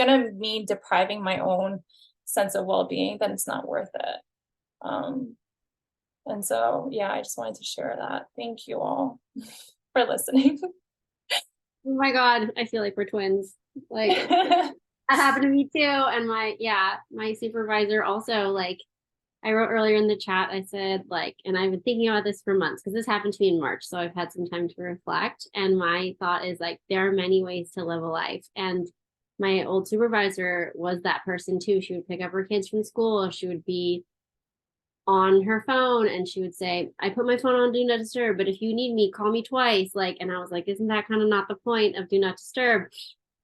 to mean depriving my own sense of well-being, then it's not worth it. And so, yeah, I just wanted to share that. Thank you all for listening. Oh my God, I feel like we're twins. Like that happened to me too. And my supervisor also, like, I wrote earlier in the chat, I said like, and I've been thinking about this for months because this happened to me in March. So I've had some time to reflect. And my thought is like, there are many ways to live a life. And my old supervisor was that person too. She would pick up her kids from school. She would be on her phone and she would say, I put my phone on do not disturb, but if you need me, call me twice. Like, and I was like, isn't that kind of not the point of do not disturb?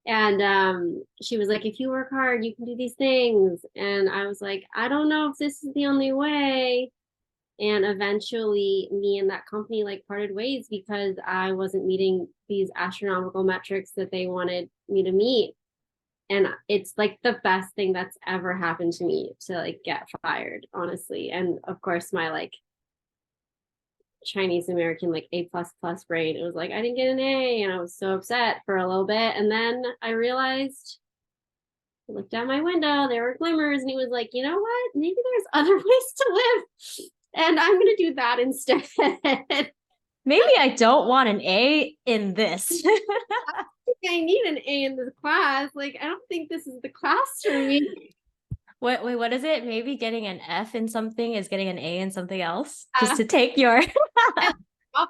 And she was like, if you work hard, you can do these things. And I was like, I don't know if this is the only way. And eventually me and that company like parted ways because I wasn't meeting these astronomical metrics that they wanted me to meet. And it's like the best thing that's ever happened to me to like get fired, honestly. And of course, my like Chinese American like A plus brain, it was like I didn't get an A, and I was so upset for a little bit. And then I realized, I looked out my window, there were glimmers, and he was like, you know what? Maybe there's other ways to live, and I'm gonna do that instead. Maybe I don't want an A in this. I need an A in this class. Like, I don't think this is the class for me. Wait, what is it? Maybe getting an F in something is getting an A in something else. Just to take your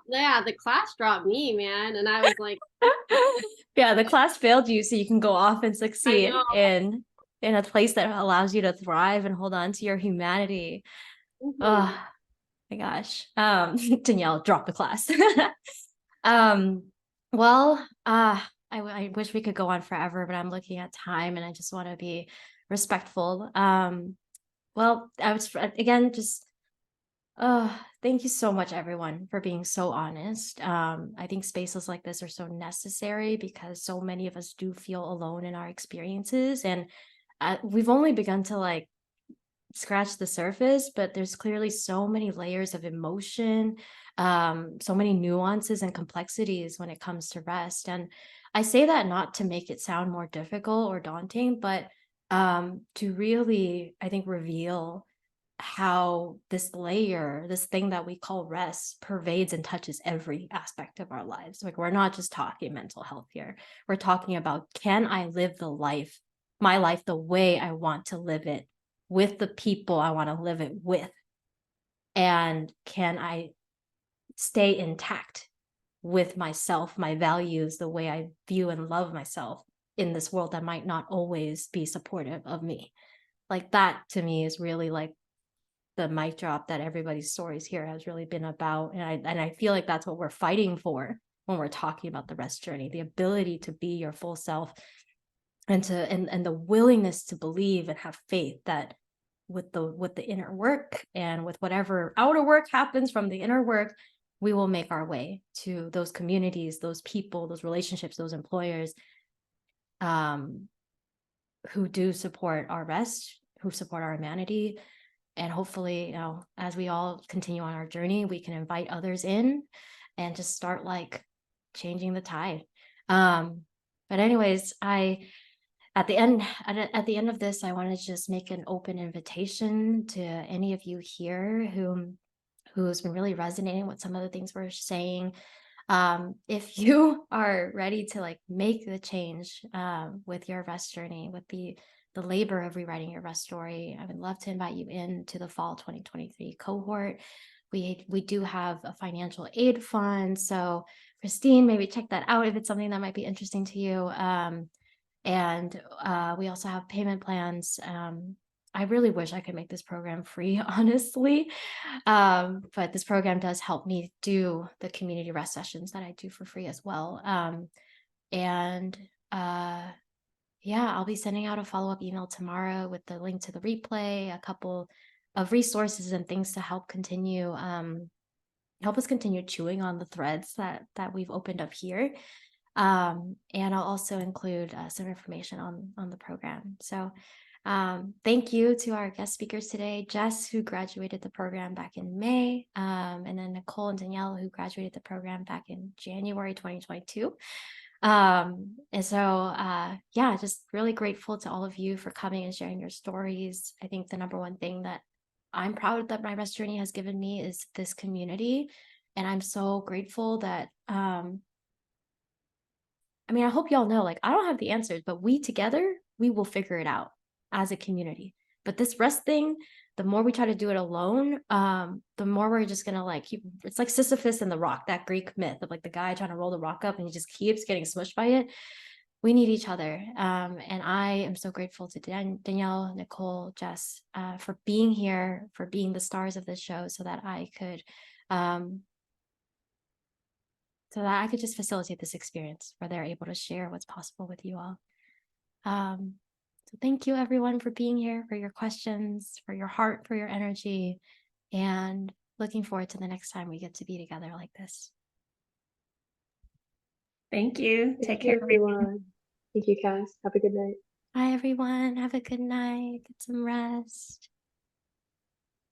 Yeah, the class dropped me, man. And I was like, yeah, the class failed you so you can go off and I succeed know. in a place that allows you to thrive and hold on to your humanity. Oh my gosh. Danielle, drop the class. Well, I wish we could go on forever, but I'm looking at time and I just want to be respectful. Well, I was again just thank you so much, everyone, for being so honest. I think spaces like this are so necessary because so many of us do feel alone in our experiences, and we've only begun to like scratch the surface, but there's clearly so many layers of emotion, so many nuances and complexities when it comes to rest. And I say that not to make it sound more difficult or daunting, but to really, I think, reveal how this layer, this thing that we call rest, pervades and touches every aspect of our lives. Like, we're not just talking mental health here. We're talking about, can I live my life the way I want to live it, with the people I want to live it with? And can I stay intact with myself, my values, the way I view and love myself in this world that might not always be supportive of me? Like, that to me is really like the mic drop that everybody's stories here has really been about. And I feel like that's what we're fighting for when we're talking about the rest journey, the ability to be your full self, and the willingness to believe and have faith that with the inner work and with whatever outer work happens from the inner work, we will make our way to those communities, those people, those relationships, those employers, who do support our rest, who support our humanity. And hopefully, you know, as we all continue on our journey, we can invite others in and just start like changing the tide. But anyways, at the end of this, I want to just make an open invitation to any of you here who's been really resonating with some of the things we're saying. If you are ready to like make the change with your rest journey, with the labor of rewriting your rest story, I would love to invite you into the fall 2023 cohort. We do have a financial aid fund, so Christine, maybe check that out if it's something that might be interesting to you. And we also have payment plans. I really wish I could make this program free, honestly. But this program does help me do the community rest sessions that I do for free as well. And yeah, I'll be sending out a follow-up email tomorrow with the link to the replay, a couple of resources and things to help us continue chewing on the threads that we've opened up here. And I'll also include some information on the program. So thank you to our guest speakers today, Jess, who graduated the program back in May, and then Nicole and Danielle, who graduated the program back in January 2022. And so yeah, just really grateful to all of you for coming and sharing your stories. I think the number one thing that I'm proud that my rest journey has given me is this community. And I'm so grateful that I mean, I hope y'all know, like, I don't have the answers, but we together, we will figure it out as a community. But this rest thing, the more we try to do it alone, the more we're just gonna like it's like Sisyphus and the rock, that Greek myth of like the guy trying to roll the rock up and he just keeps getting smushed by it. We need each other. And I am so grateful to Danielle, Nicole, Jess, for being here, for being the stars of this show so that I could just facilitate this experience where they're able to share what's possible with you all. So thank you everyone for being here, for your questions, for your heart, for your energy, and looking forward to the next time we get to be together like this. Thank you. Take Thank care, you, everyone. Thank you, Cass. Have a good night. Bye, everyone. Have a good night. Get some rest.